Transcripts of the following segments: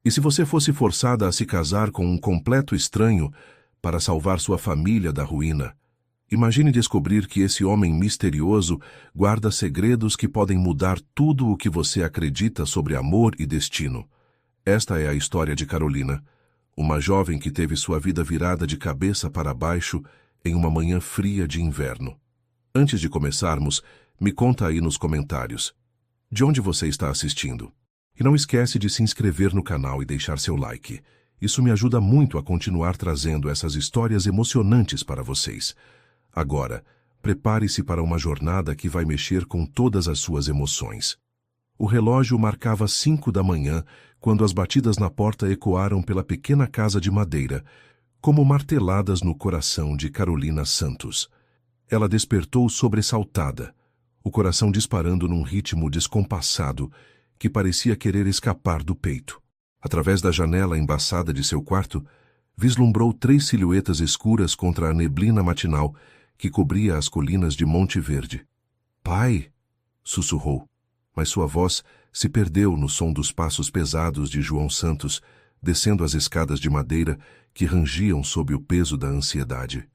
E se você fosse forçada a se casar com um completo estranho para salvar sua família da ruína? Imagine descobrir que esse homem misterioso guarda segredos que podem mudar tudo o que você acredita sobre amor e destino. Esta é a história de Carolina, uma jovem que teve sua vida virada de cabeça para baixo em uma manhã fria de inverno. Antes de começarmos, me conta aí nos comentários. De onde você está assistindo? E não esquece de se inscrever no canal e deixar seu like. Isso me ajuda muito a continuar trazendo essas histórias emocionantes para vocês. Agora, prepare-se para uma jornada que vai mexer com todas as suas emoções. O relógio marcava 5 da manhã quando as batidas na porta ecoaram pela pequena casa de madeira, como marteladas no coração de Carolina Santos. Ela despertou sobressaltada, o coração disparando num ritmo descompassado que parecia querer escapar do peito. Através da janela embaçada de seu quarto, vislumbrou 3 silhuetas escuras contra a neblina matinal que cobria as colinas de Monte Verde. "Pai!" sussurrou, mas sua voz se perdeu no som dos passos pesados de João Santos, descendo as escadas de madeira que rangiam sob o peso da ansiedade.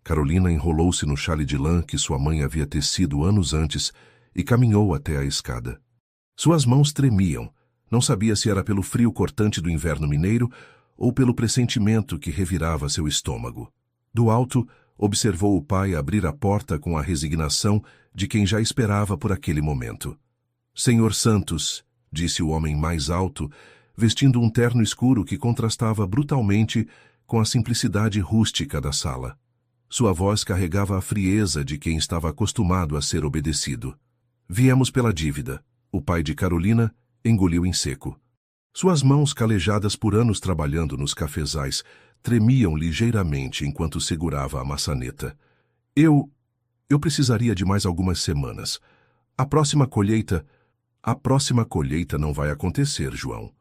Carolina enrolou-se no chale de lã que sua mãe havia tecido anos antes e caminhou até a escada. Suas mãos tremiam, não sabia se era pelo frio cortante do inverno mineiro ou pelo pressentimento que revirava seu estômago. Do alto, observou o pai abrir a porta com a resignação de quem já esperava por aquele momento. "Senhor Santos", disse o homem mais alto, vestindo um terno escuro que contrastava brutalmente com a simplicidade rústica da sala. Sua voz carregava a frieza de quem estava acostumado a ser obedecido. "Viemos pela dívida." O pai de Carolina engoliu em seco. Suas mãos, calejadas por anos trabalhando nos cafezais, tremiam ligeiramente enquanto segurava a maçaneta. Eu precisaria de mais algumas semanas. A próxima colheita não vai acontecer, João."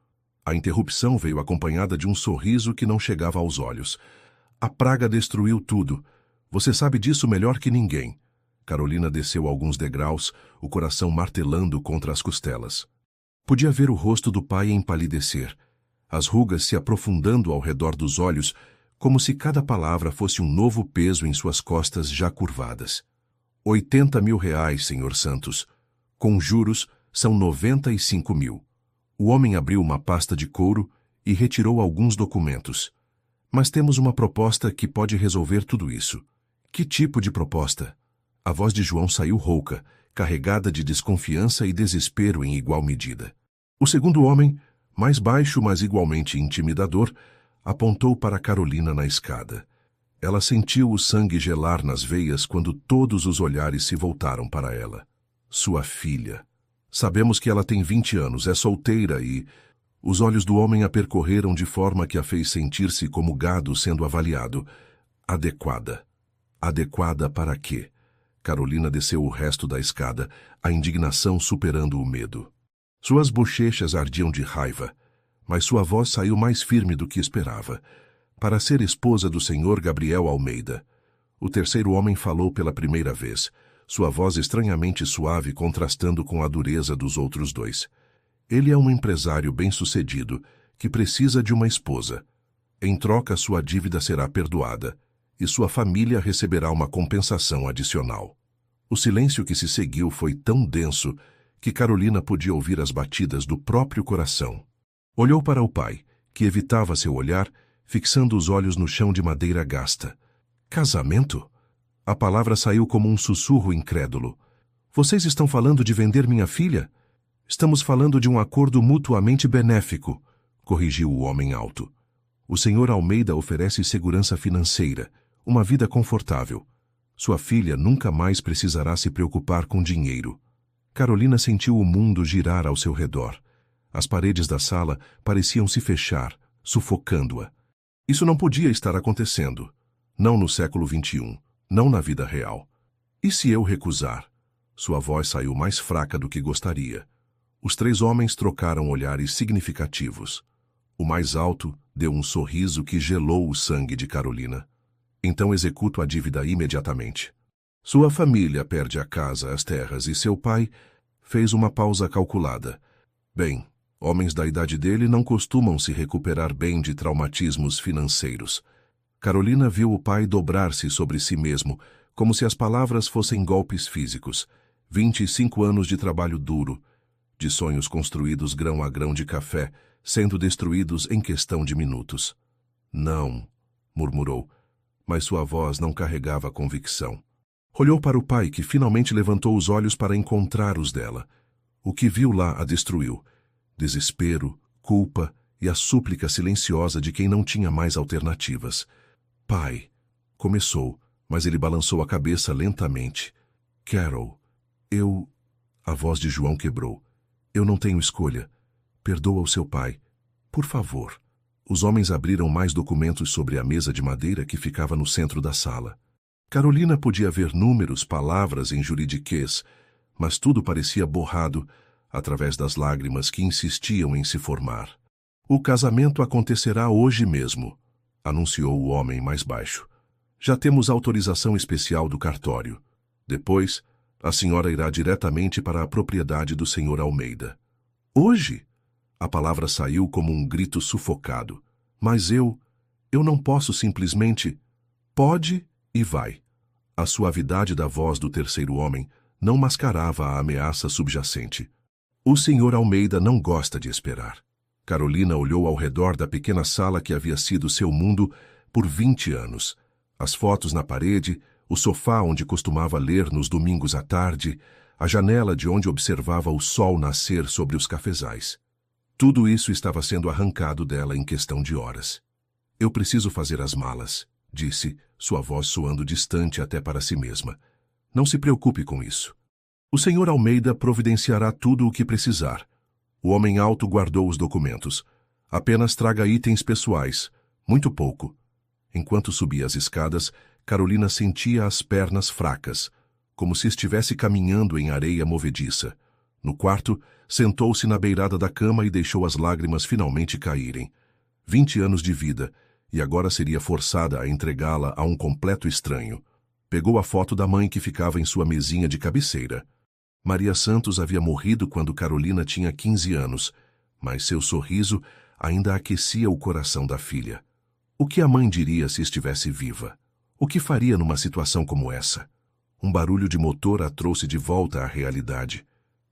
A interrupção veio acompanhada de um sorriso que não chegava aos olhos. "A praga destruiu tudo. Você sabe disso melhor que ninguém." Carolina desceu alguns degraus, o coração martelando contra as costelas. Podia ver o rosto do pai empalidecer, as rugas se aprofundando ao redor dos olhos, como se cada palavra fosse um novo peso em suas costas já curvadas. "80 mil reais, senhor Santos. Com juros, são 95 mil. O homem abriu uma pasta de couro e retirou alguns documentos. "Mas temos uma proposta que pode resolver tudo isso." "Que tipo de proposta?" A voz de João saiu rouca, carregada de desconfiança e desespero em igual medida. O segundo homem, mais baixo mas igualmente intimidador, apontou para Carolina na escada. Ela sentiu o sangue gelar nas veias quando todos os olhares se voltaram para ela. "Sua filha. Sabemos que ela tem 20 anos, é solteira e..." Os olhos do homem a percorreram de forma que a fez sentir-se como gado sendo avaliado. "Adequada. Adequada para quê?" Carolina desceu o resto da escada, a indignação superando o medo. Suas bochechas ardiam de raiva, mas sua voz saiu mais firme do que esperava. "Para ser esposa do senhor Gabriel Almeida." O terceiro homem falou pela primeira vez, sua voz estranhamente suave contrastando com a dureza dos outros dois. "Ele é um empresário bem-sucedido que precisa de uma esposa. Em troca, sua dívida será perdoada e sua família receberá uma compensação adicional." O silêncio que se seguiu foi tão denso que Carolina podia ouvir as batidas do próprio coração. Olhou para o pai, que evitava seu olhar, fixando os olhos no chão de madeira gasta. "Casamento?" A palavra saiu como um sussurro incrédulo. "Vocês estão falando de vender minha filha?" "Estamos falando de um acordo mutuamente benéfico", corrigiu o homem alto. "O senhor Almeida oferece segurança financeira, uma vida confortável. Sua filha nunca mais precisará se preocupar com dinheiro." Carolina sentiu o mundo girar ao seu redor. As paredes da sala pareciam se fechar, sufocando-a. Isso não podia estar acontecendo. Não no século XXI, não na vida real. "E se eu recusar?" Sua voz saiu mais fraca do que gostaria. Os 3 homens trocaram olhares significativos. O mais alto deu um sorriso que gelou o sangue de Carolina. "Então executo a dívida imediatamente." Sua família perde a casa, as terras e seu pai fez uma pausa calculada. "Bem, Homens da idade dele não costumam se recuperar bem de traumatismos financeiros. Carolina viu o pai dobrar-se sobre si mesmo, como se as palavras fossem golpes físicos. 25 anos de trabalho duro, de sonhos construídos grão a grão de café, sendo destruídos em questão de minutos. Não, murmurou, mas sua voz não carregava convicção. Olhou para o pai, que finalmente levantou os olhos para encontrar os dela. O que viu lá a destruiu. Desespero, culpa e a súplica silenciosa de quem não tinha mais alternativas. Pai, começou, mas ele balançou a cabeça lentamente. Carol, A voz de João quebrou. Eu não tenho escolha. Perdoa o seu pai. Por favor. Os homens abriram mais documentos sobre a mesa de madeira que ficava no centro da sala. Carolina podia ver números, palavras em juridiquês, mas tudo parecia borrado através das lágrimas que insistiam em se formar. O casamento acontecerá hoje mesmo, anunciou o homem mais baixo. Já temos autorização especial do cartório. Depois, a senhora irá diretamente para a propriedade do senhor Almeida. Hoje? A palavra saiu como um grito sufocado. Mas eu não posso simplesmente... Pode e vai. A suavidade da voz do terceiro homem não mascarava a ameaça subjacente. O senhor Almeida não gosta de esperar. Carolina olhou ao redor da pequena sala que havia sido seu mundo por 20 anos. As fotos na parede, o sofá onde costumava ler nos domingos à tarde, a janela de onde observava o sol nascer sobre os cafezais. Tudo isso estava sendo arrancado dela em questão de horas. Eu preciso fazer as malas, disse, sua voz soando distante até para si mesma. Não se preocupe com isso. O senhor Almeida providenciará tudo o que precisar. O homem alto guardou os documentos. Apenas traga itens pessoais, muito pouco. Enquanto subia as escadas, Carolina sentia as pernas fracas, como se estivesse caminhando em areia movediça. No quarto, sentou-se na beirada da cama e deixou as lágrimas finalmente caírem. 20 anos de vida, e agora seria forçada a entregá-la a um completo estranho. Pegou a foto da mãe que ficava em sua mesinha de cabeceira. Maria Santos havia morrido quando Carolina tinha 15 anos, mas seu sorriso ainda aquecia o coração da filha. O que a mãe diria se estivesse viva? O que faria numa situação como essa? Um barulho de motor a trouxe de volta à realidade.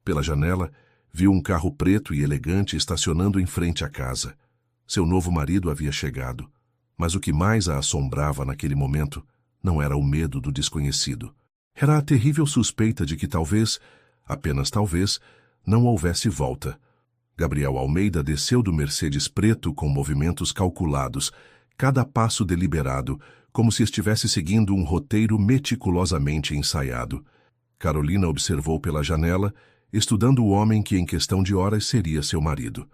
Pela janela, viu um carro preto e elegante estacionando em frente à casa. Seu novo marido havia chegado, mas o que mais a assombrava naquele momento não era o medo do desconhecido. Era a terrível suspeita de que talvez, apenas talvez, não houvesse volta. Gabriel Almeida desceu do Mercedes preto com movimentos calculados, cada passo deliberado, como se estivesse seguindo um roteiro meticulosamente ensaiado. Carolina observou pela janela, estudando o homem que em questão de horas seria seu marido.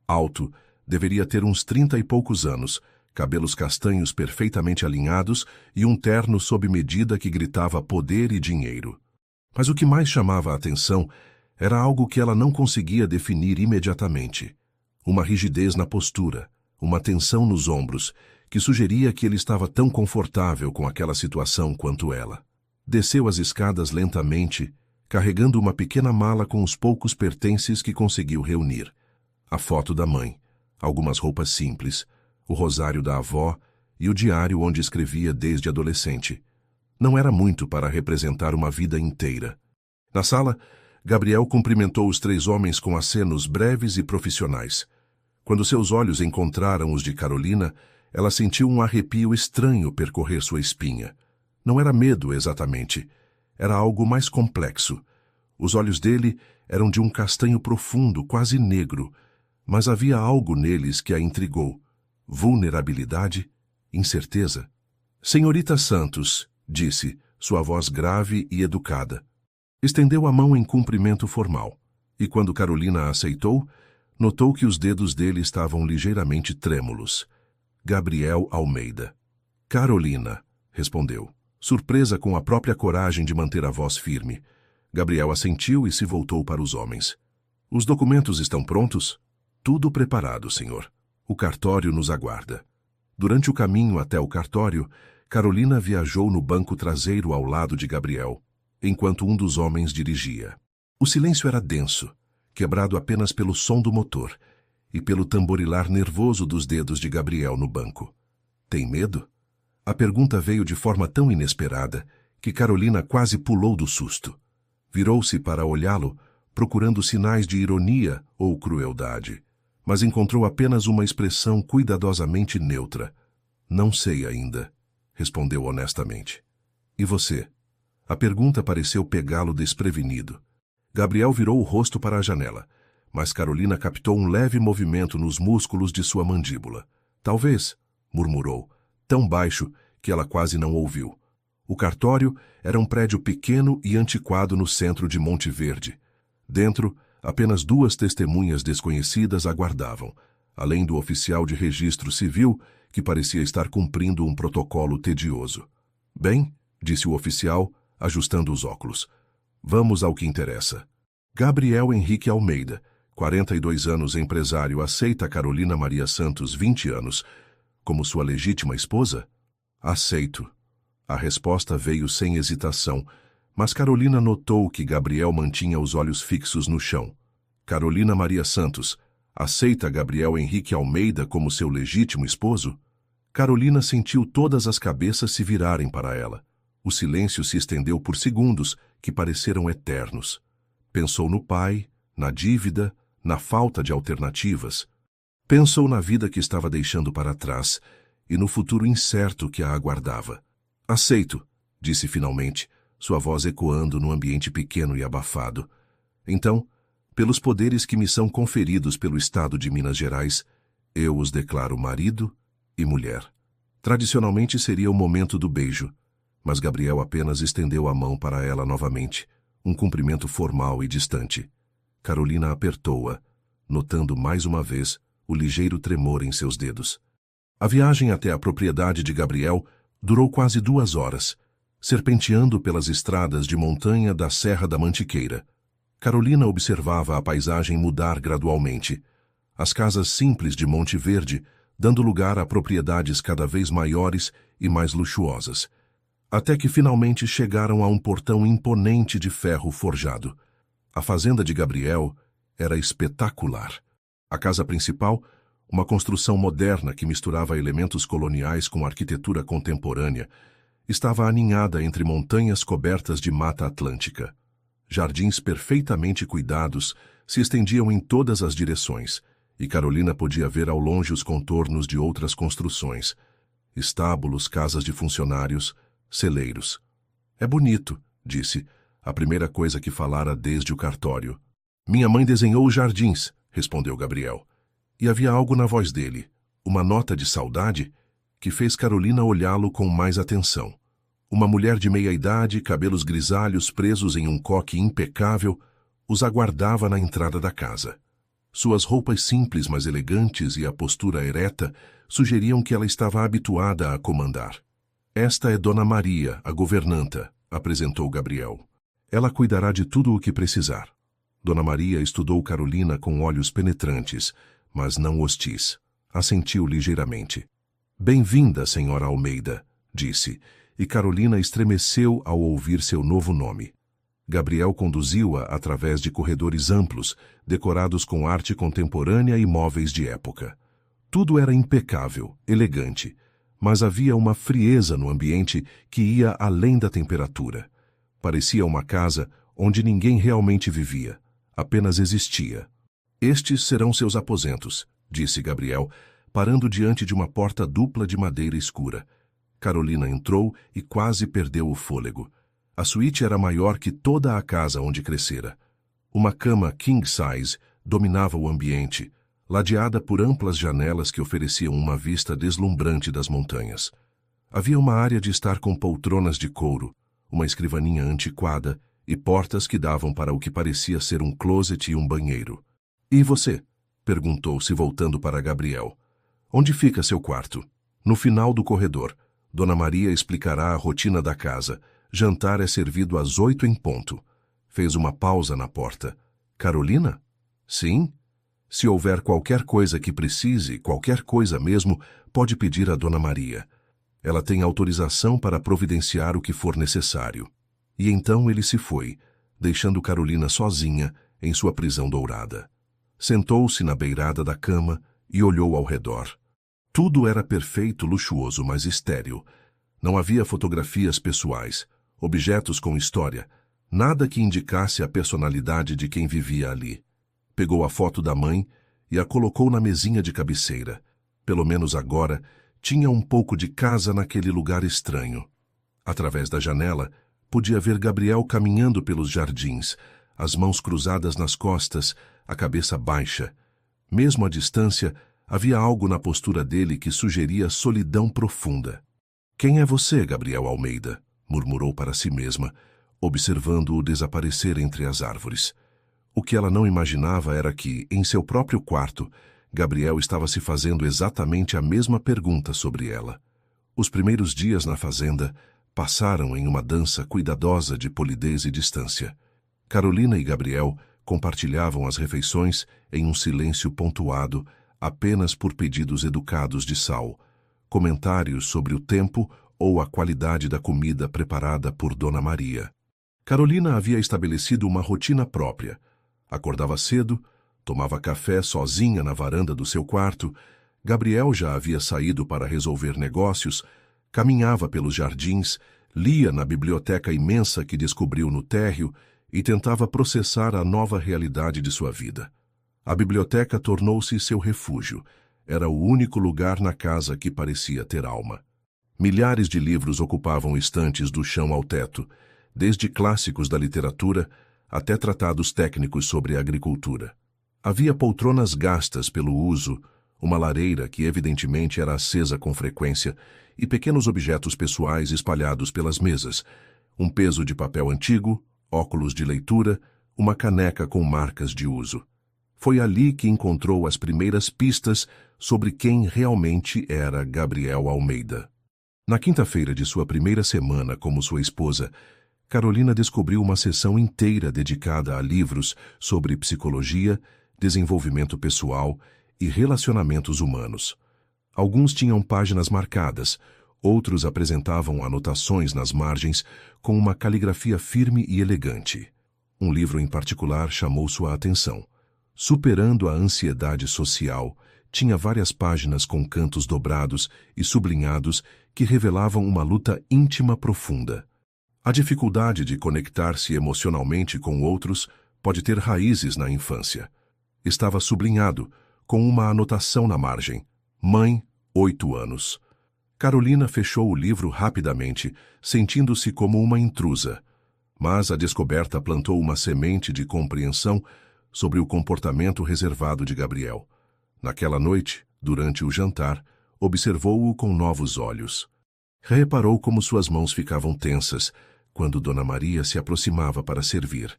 Alto, deveria ter uns 30 e poucos anos, cabelos castanhos perfeitamente alinhados e um terno sob medida que gritava poder e dinheiro. Mas o que mais chamava a atenção era algo que ela não conseguia definir imediatamente. Uma rigidez na postura, uma tensão nos ombros, que sugeria que ele estava tão confortável com aquela situação quanto ela. Desceu as escadas lentamente, carregando uma pequena mala com os poucos pertences que conseguiu reunir. A foto da mãe, algumas roupas simples, o rosário da avó e o diário onde escrevia desde adolescente. Não era muito para representar uma vida inteira. Na sala, Gabriel cumprimentou os 3 homens com acenos breves e profissionais. Quando seus olhos encontraram os de Carolina, ela sentiu um arrepio estranho percorrer sua espinha. Não era medo exatamente, era algo mais complexo. Os olhos dele eram de um castanho profundo, quase negro, mas havia algo neles que a intrigou. Vulnerabilidade, incerteza. Senhorita Santos, disse, sua voz grave e educada. Estendeu a mão em cumprimento formal, e quando Carolina a aceitou, notou que os dedos dele estavam ligeiramente trêmulos. Gabriel Almeida. Carolina, respondeu, surpresa com a própria coragem de manter a voz firme. Gabriel assentiu e se voltou para os homens. Os documentos estão prontos? Tudo preparado, senhor. O cartório nos aguarda. Durante o caminho até o cartório, Carolina viajou no banco traseiro ao lado de Gabriel, enquanto um dos homens dirigia. O silêncio era denso, quebrado apenas pelo som do motor, e pelo tamborilar nervoso dos dedos de Gabriel no banco. Tem medo? A pergunta veio de forma tão inesperada que Carolina quase pulou do susto. Virou-se para olhá-lo, procurando sinais de ironia ou crueldade, mas encontrou apenas uma expressão cuidadosamente neutra. Não sei ainda, respondeu honestamente. E você? A pergunta pareceu pegá-lo desprevenido. Gabriel virou o rosto para a janela, mas Carolina captou um leve movimento nos músculos de sua mandíbula. Talvez, murmurou, tão baixo que ela quase não ouviu. O cartório era um prédio pequeno e antiquado no centro de Monte Verde. Dentro, apenas 2 testemunhas desconhecidas aguardavam, além do oficial de registro civil, que parecia estar cumprindo um protocolo tedioso. Bem, disse o oficial, ajustando os óculos. Vamos ao que interessa. Gabriel Henrique Almeida, 42 anos, empresário, aceita Carolina Maria Santos, 20 anos, como sua legítima esposa? Aceito. A resposta veio sem hesitação, mas Carolina notou que Gabriel mantinha os olhos fixos no chão. Carolina Maria Santos, aceita Gabriel Henrique Almeida como seu legítimo esposo? Carolina sentiu todas as cabeças se virarem para ela. O silêncio se estendeu por segundos, que pareceram eternos. Pensou no pai, na dívida, na falta de alternativas. Pensou na vida que estava deixando para trás e no futuro incerto que a aguardava. Aceito, disse finalmente, sua voz ecoando no ambiente pequeno e abafado. Então, pelos poderes que me são conferidos pelo Estado de Minas Gerais, eu os declaro marido e mulher. Tradicionalmente seria o momento do beijo, mas Gabriel apenas estendeu a mão para ela novamente, um cumprimento formal e distante. Carolina apertou-a, notando mais uma vez o ligeiro tremor em seus dedos. A viagem até a propriedade de Gabriel durou quase 2 horas, serpenteando pelas estradas de montanha da Serra da Mantiqueira. Carolina observava a paisagem mudar gradualmente. As casas simples de Monte Verde, dando lugar a propriedades cada vez maiores e mais luxuosas, até que finalmente chegaram a um portão imponente de ferro forjado. A fazenda de Gabriel era espetacular. A casa principal, uma construção moderna que misturava elementos coloniais com arquitetura contemporânea, estava aninhada entre montanhas cobertas de mata atlântica. Jardins perfeitamente cuidados se estendiam em todas as direções, e Carolina podia ver ao longe os contornos de outras construções: estábulos, casas de funcionários, celeiros. É bonito, disse, a primeira coisa que falara desde o cartório. Minha mãe desenhou os jardins, respondeu Gabriel. E havia algo na voz dele, uma nota de saudade, que fez Carolina olhá-lo com mais atenção. Uma mulher de meia-idade, cabelos grisalhos presos em um coque impecável, os aguardava na entrada da casa. Suas roupas simples, mas elegantes, e a postura ereta sugeriam que ela estava habituada a comandar. Esta é Dona Maria, a governanta, apresentou Gabriel. Ela cuidará de tudo o que precisar. Dona Maria estudou Carolina com olhos penetrantes, mas não hostis. Assentiu ligeiramente. Bem-vinda, senhora Almeida, disse, e Carolina estremeceu ao ouvir seu novo nome. Gabriel conduziu-a através de corredores amplos, decorados com arte contemporânea e móveis de época. Tudo era impecável, elegante, mas havia uma frieza no ambiente que ia além da temperatura. Parecia uma casa onde ninguém realmente vivia, apenas existia. Estes serão seus aposentos, disse Gabriel, parando diante de uma porta dupla de madeira escura. Carolina entrou e quase perdeu o fôlego. A suíte era maior que toda a casa onde crescera. Uma cama king size dominava o ambiente, ladeada por amplas janelas que ofereciam uma vista deslumbrante das montanhas. Havia uma área de estar com poltronas de couro, uma escrivaninha antiquada e portas que davam para o que parecia ser um closet e um banheiro. E você? Perguntou-se, voltando para Gabriel. Onde fica seu quarto? No final do corredor. Dona Maria explicará a rotina da casa. Jantar é servido às 8 em ponto. Fez uma pausa na porta. Carolina? Sim? Se houver qualquer coisa que precise, qualquer coisa mesmo, pode pedir a Dona Maria. Ela tem autorização para providenciar o que for necessário. E então ele se foi, deixando Carolina sozinha em sua prisão dourada. Sentou-se na beirada da cama e olhou ao redor. Tudo era perfeito, luxuoso, mas estéril. Não havia fotografias pessoais, objetos com história, nada que indicasse a personalidade de quem vivia ali. Pegou a foto da mãe e a colocou na mesinha de cabeceira. Pelo menos agora, tinha um pouco de casa naquele lugar estranho. Através da janela, podia ver Gabriel caminhando pelos jardins, as mãos cruzadas nas costas, a cabeça baixa. Mesmo à distância, havia algo na postura dele que sugeria solidão profunda. "Quem é você, Gabriel Almeida?" murmurou para si mesma, observando-o desaparecer entre as árvores. O que ela não imaginava era que, em seu próprio quarto, Gabriel estava se fazendo exatamente a mesma pergunta sobre ela. Os primeiros dias na fazenda passaram em uma dança cuidadosa de polidez e distância. Carolina e Gabriel compartilhavam as refeições em um silêncio pontuado, apenas por pedidos educados de sal, comentários sobre o tempo ou a qualidade da comida preparada por Dona Maria. Carolina havia estabelecido uma rotina própria. Acordava cedo, tomava café sozinha na varanda do seu quarto. Gabriel já havia saído para resolver negócios, caminhava pelos jardins, lia na biblioteca imensa que descobriu no térreo e tentava processar a nova realidade de sua vida. A biblioteca tornou-se seu refúgio. Era o único lugar na casa que parecia ter alma. Milhares de livros ocupavam estantes do chão ao teto, desde clássicos da literatura até tratados técnicos sobre a agricultura. Havia poltronas gastas pelo uso, uma lareira que evidentemente era acesa com frequência e pequenos objetos pessoais espalhados pelas mesas, um peso de papel antigo, óculos de leitura, uma caneca com marcas de uso. Foi ali que encontrou as primeiras pistas sobre quem realmente era Gabriel Almeida. Na quinta-feira de sua primeira semana como sua esposa, Carolina descobriu uma seção inteira dedicada a livros sobre psicologia, desenvolvimento pessoal e relacionamentos humanos. Alguns tinham páginas marcadas, outros apresentavam anotações nas margens com uma caligrafia firme e elegante. Um livro em particular chamou sua atenção. Superando a ansiedade social, tinha várias páginas com cantos dobrados e sublinhados que revelavam uma luta íntima profunda. A dificuldade de conectar-se emocionalmente com outros pode ter raízes na infância. Estava sublinhado, com uma anotação na margem: Mãe, 8 anos. Carolina fechou o livro rapidamente, sentindo-se como uma intrusa. Mas a descoberta plantou uma semente de compreensão sobre o comportamento reservado de Gabriel. Naquela noite, durante o jantar, observou-o com novos olhos. Reparou como suas mãos ficavam tensas quando Dona Maria se aproximava para servir,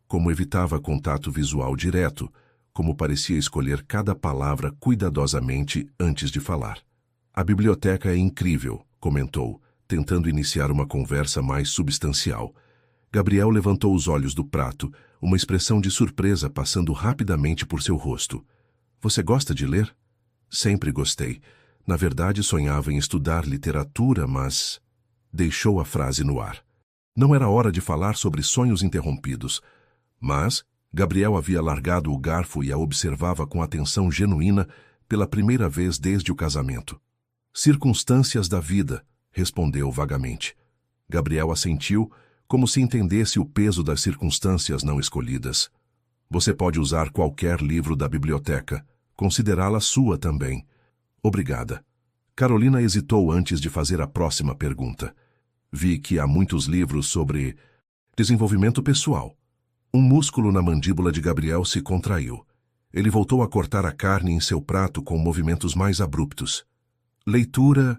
como evitava contato visual direto, como parecia escolher cada palavra cuidadosamente antes de falar. "A biblioteca é incrível", comentou, tentando iniciar uma conversa mais substancial. Gabriel levantou os olhos do prato, uma expressão de surpresa passando rapidamente por seu rosto. "Você gosta de ler?" "Sempre gostei. Na verdade, sonhava em estudar literatura, mas..." Deixou a frase no ar. Não era hora de falar sobre sonhos interrompidos. Mas Gabriel havia largado o garfo e a observava com atenção genuína pela primeira vez desde o casamento. "Circunstâncias da vida", respondeu vagamente. Gabriel assentiu, como se entendesse o peso das circunstâncias não escolhidas. "Você pode usar qualquer livro da biblioteca, considerá-la sua também." "Obrigada." Carolina hesitou antes de fazer a próxima pergunta. Vi que há muitos livros sobre desenvolvimento pessoal. Um músculo na mandíbula de Gabriel se contraiu. Ele voltou a cortar a carne em seu prato com movimentos mais abruptos. "Leitura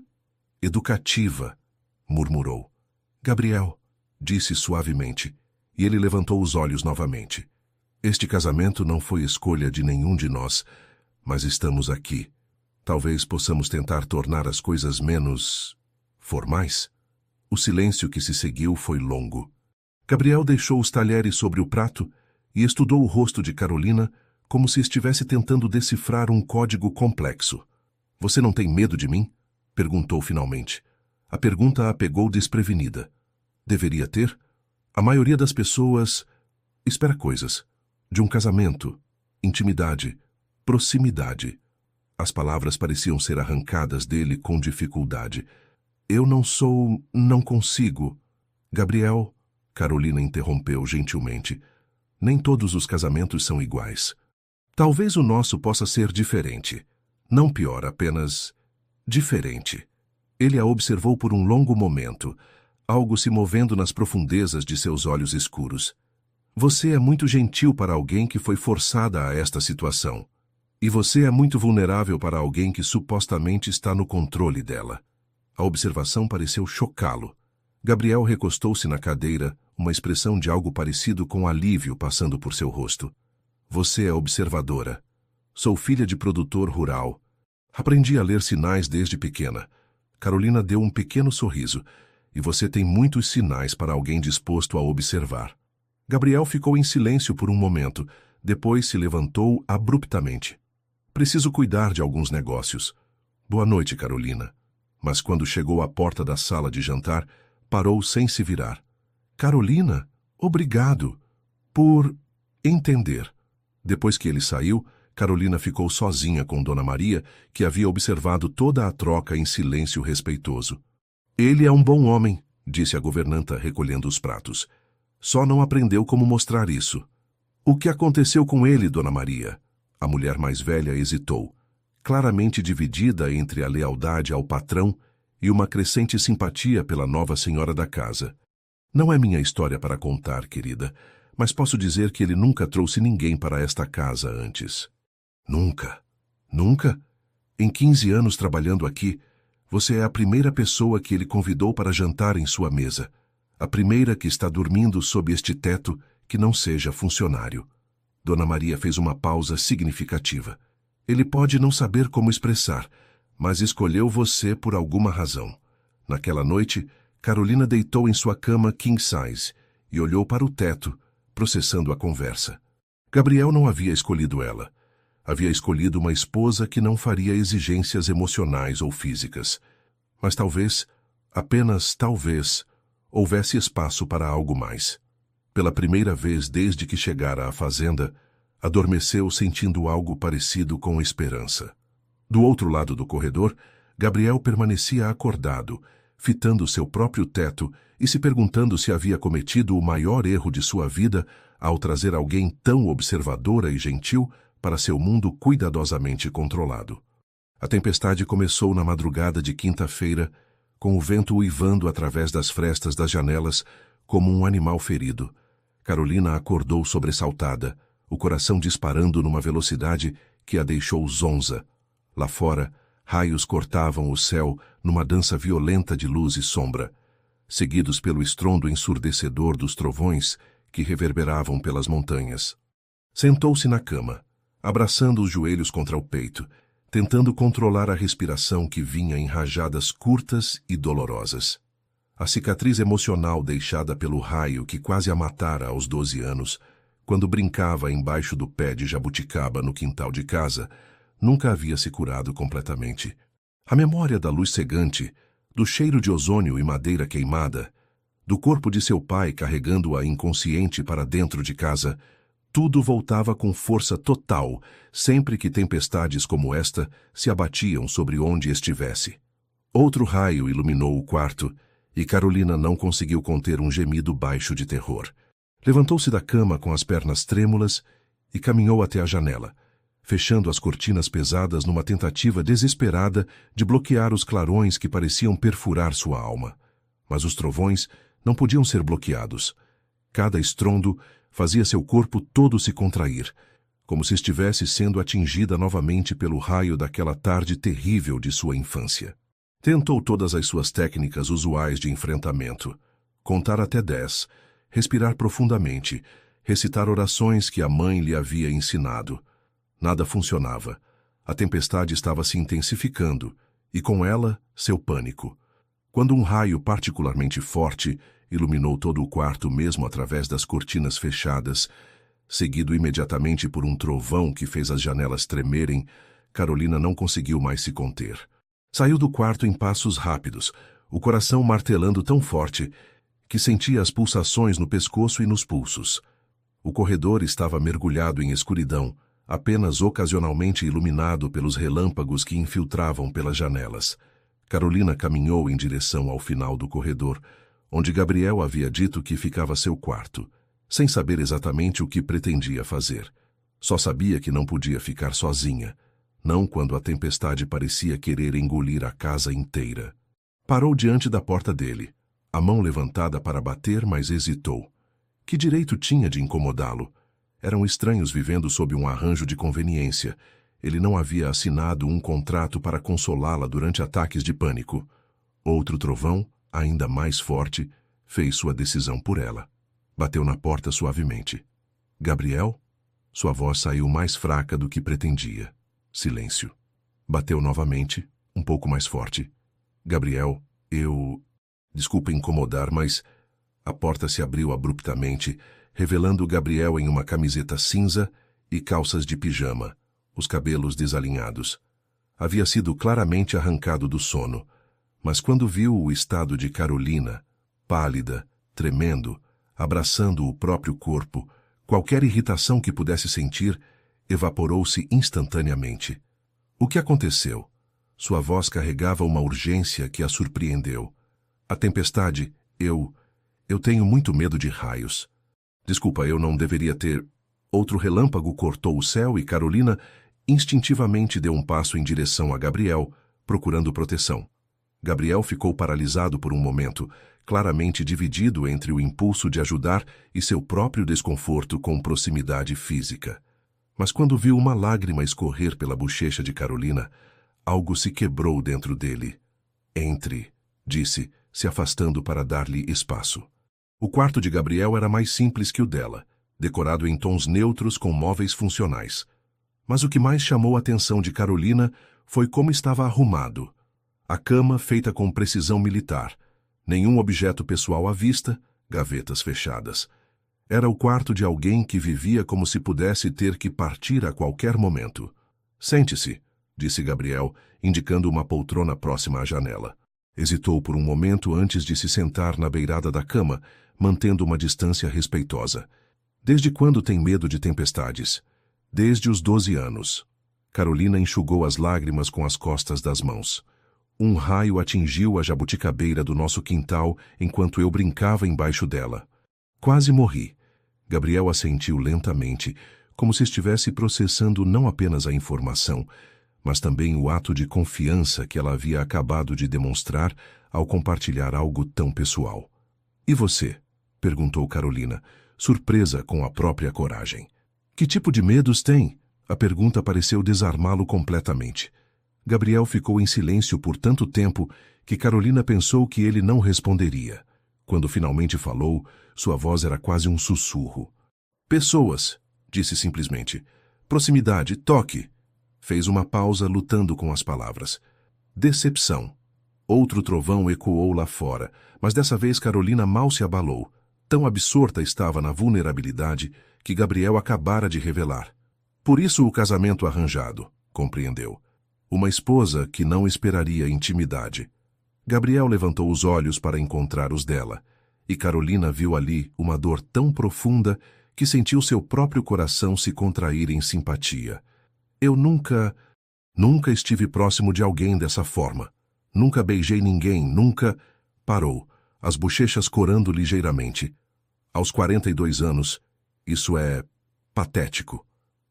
educativa", murmurou. "Gabriel", disse suavemente, e ele levantou os olhos novamente. "Este casamento não foi escolha de nenhum de nós, mas estamos aqui. Talvez possamos tentar tornar as coisas menos formais?" O silêncio que se seguiu foi longo. Gabriel deixou os talheres sobre o prato e estudou o rosto de Carolina como se estivesse tentando decifrar um código complexo. "Você não tem medo de mim?" perguntou finalmente. A pergunta a pegou desprevenida. Deveria ter? A maioria das pessoas espera coisas. De um casamento. intimidade, proximidade. As palavras pareciam ser arrancadas dele com dificuldade. Eu não consigo. Gabriel, Carolina interrompeu gentilmente. Nem todos os casamentos são iguais. Talvez o nosso possa ser diferente. Não pior, apenas diferente. Ele a observou por um longo momento, algo se movendo nas profundezas de seus olhos escuros. Você é muito gentil para alguém que foi forçada a esta situação. E você é muito vulnerável para alguém que supostamente está no controle dela. A observação pareceu chocá-lo. Gabriel recostou-se na cadeira, uma expressão de algo parecido com alívio passando por seu rosto. Você é observadora. Sou filha de produtor rural. Aprendi a ler sinais desde pequena. Carolina deu um pequeno sorriso. E você tem muitos sinais para alguém disposto a observar. Gabriel ficou em silêncio por um momento, depois se levantou abruptamente. Preciso cuidar de alguns negócios. Boa noite, Carolina. Mas quando chegou à porta da sala de jantar, parou sem se virar. Carolina, obrigado por entender. Depois que ele saiu, Carolina ficou sozinha com Dona Maria, que havia observado toda a troca em silêncio respeitoso. Ele é um bom homem, disse a governanta recolhendo os pratos. Só não aprendeu como mostrar isso. O que aconteceu com ele, Dona Maria? A mulher mais velha hesitou, claramente dividida entre a lealdade ao patrão e uma crescente simpatia pela nova senhora da casa. Não é minha história para contar, querida, mas posso dizer que ele nunca trouxe ninguém para esta casa antes. Nunca? Nunca? Em 15 anos trabalhando aqui, você é a primeira pessoa que ele convidou para jantar em sua mesa. A primeira que está dormindo sob este teto que não seja funcionário. Dona Maria fez uma pausa significativa. Ele pode não saber como expressar, mas escolheu você por alguma razão. Naquela noite, Carolina deitou em sua cama king size e olhou para o teto, processando a conversa. Gabriel não havia escolhido ela. Havia escolhido uma esposa que não faria exigências emocionais ou físicas. Mas talvez, apenas talvez, houvesse espaço para algo mais. Pela primeira vez desde que chegara à fazenda, adormeceu sentindo algo parecido com esperança. Do outro lado do corredor, Gabriel permanecia acordado, fitando seu próprio teto e se perguntando se havia cometido o maior erro de sua vida ao trazer alguém tão observadora e gentil para seu mundo cuidadosamente controlado. A tempestade começou na madrugada de quinta-feira, com o vento uivando através das frestas das janelas como um animal ferido. Carolina acordou sobressaltada, o coração disparando numa velocidade que a deixou zonza. Lá fora, raios cortavam o céu numa dança violenta de luz e sombra, seguidos pelo estrondo ensurdecedor dos trovões que reverberavam pelas montanhas. Sentou-se na cama, abraçando os joelhos contra o peito, tentando controlar a respiração que vinha em rajadas curtas e dolorosas. A cicatriz emocional deixada pelo raio que quase a matara aos 12 anos, quando brincava embaixo do pé de jabuticaba no quintal de casa, nunca havia se curado completamente. A memória da luz cegante, do cheiro de ozônio e madeira queimada, do corpo de seu pai carregando-a inconsciente para dentro de casa, tudo voltava com força total, sempre que tempestades como esta se abatiam sobre onde estivesse. Outro raio iluminou o quarto, e Carolina não conseguiu conter um gemido baixo de terror. Levantou-se da cama com as pernas trêmulas e caminhou até a janela, fechando as cortinas pesadas numa tentativa desesperada de bloquear os clarões que pareciam perfurar sua alma. Mas os trovões não podiam ser bloqueados. Cada estrondo fazia seu corpo todo se contrair, como se estivesse sendo atingida novamente pelo raio daquela tarde terrível de sua infância. Tentou todas as suas técnicas usuais de enfrentamento. Contar até 10, respirar profundamente, recitar orações que a mãe lhe havia ensinado. Nada funcionava. A tempestade estava se intensificando, e com ela, seu pânico. Quando um raio particularmente forte iluminou todo o quarto mesmo através das cortinas fechadas, seguido imediatamente por um trovão que fez as janelas tremerem, Carolina não conseguiu mais se conter. Saiu do quarto em passos rápidos, o coração martelando tão forte que sentia as pulsações no pescoço e nos pulsos. O corredor estava mergulhado em escuridão, apenas ocasionalmente iluminado pelos relâmpagos que infiltravam pelas janelas. Carolina caminhou em direção ao final do corredor, onde Gabriel havia dito que ficava seu quarto, sem saber exatamente o que pretendia fazer. Só sabia que não podia ficar sozinha, não quando a tempestade parecia querer engolir a casa inteira. Parou diante da porta dele, a mão levantada para bater, mas hesitou. Que direito tinha de incomodá-lo? Eram estranhos vivendo sob um arranjo de conveniência. Ele não havia assinado um contrato para consolá-la durante ataques de pânico. Outro trovão, ainda mais forte, fez sua decisão por ela. Bateu na porta suavemente. Gabriel? Sua voz saiu mais fraca do que pretendia. Silêncio. Bateu novamente, um pouco mais forte. Gabriel, Desculpa incomodar, mas... A porta se abriu abruptamente, revelando Gabriel em uma camiseta cinza e calças de pijama, os cabelos desalinhados. Havia sido claramente arrancado do sono, mas quando viu o estado de Carolina, pálida, tremendo, abraçando o próprio corpo, qualquer irritação que pudesse sentir evaporou-se instantaneamente. O que aconteceu? Sua voz carregava uma urgência que a surpreendeu. A tempestade, Eu tenho muito medo de raios. Desculpa, eu não deveria ter... Outro relâmpago cortou o céu e Carolina instintivamente deu um passo em direção a Gabriel, procurando proteção. Gabriel ficou paralisado por um momento, claramente dividido entre o impulso de ajudar e seu próprio desconforto com proximidade física. Mas quando viu uma lágrima escorrer pela bochecha de Carolina, algo se quebrou dentro dele. Entre, disse, se afastando para dar-lhe espaço. O quarto de Gabriel era mais simples que o dela, decorado em tons neutros com móveis funcionais. Mas o que mais chamou a atenção de Carolina foi como estava arrumado. A cama feita com precisão militar, nenhum objeto pessoal à vista, gavetas fechadas. Era o quarto de alguém que vivia como se pudesse ter que partir a qualquer momento. Sente-se, disse Gabriel, indicando uma poltrona próxima à janela. Hesitou por um momento antes de se sentar na beirada da cama, mantendo uma distância respeitosa. Desde quando tem medo de tempestades? Desde os 12 anos. Carolina enxugou as lágrimas com as costas das mãos. Um raio atingiu a jabuticabeira do nosso quintal enquanto eu brincava embaixo dela. Quase morri. Gabriel assentiu lentamente, como se estivesse processando não apenas a informação, mas também o ato de confiança que ela havia acabado de demonstrar ao compartilhar algo tão pessoal. E você? Perguntou Carolina, surpresa com a própria coragem. Que tipo de medos tem? A pergunta pareceu desarmá-lo completamente. Gabriel ficou em silêncio por tanto tempo que Carolina pensou que ele não responderia. Quando finalmente falou, sua voz era quase um sussurro. Pessoas, disse simplesmente. Proximidade, toque. Fez uma pausa lutando com as palavras. Decepção. Outro trovão ecoou lá fora, mas dessa vez Carolina mal se abalou. Tão absorta estava na vulnerabilidade que Gabriel acabara de revelar. Por isso o casamento arranjado, compreendeu. Uma esposa que não esperaria intimidade. Gabriel levantou os olhos para encontrar os dela, e Carolina viu ali uma dor tão profunda que sentiu seu próprio coração se contrair em simpatia. Eu nunca estive próximo de alguém dessa forma. Nunca beijei ninguém, nunca... Parou, as bochechas corando ligeiramente. Aos 42 anos, isso é patético.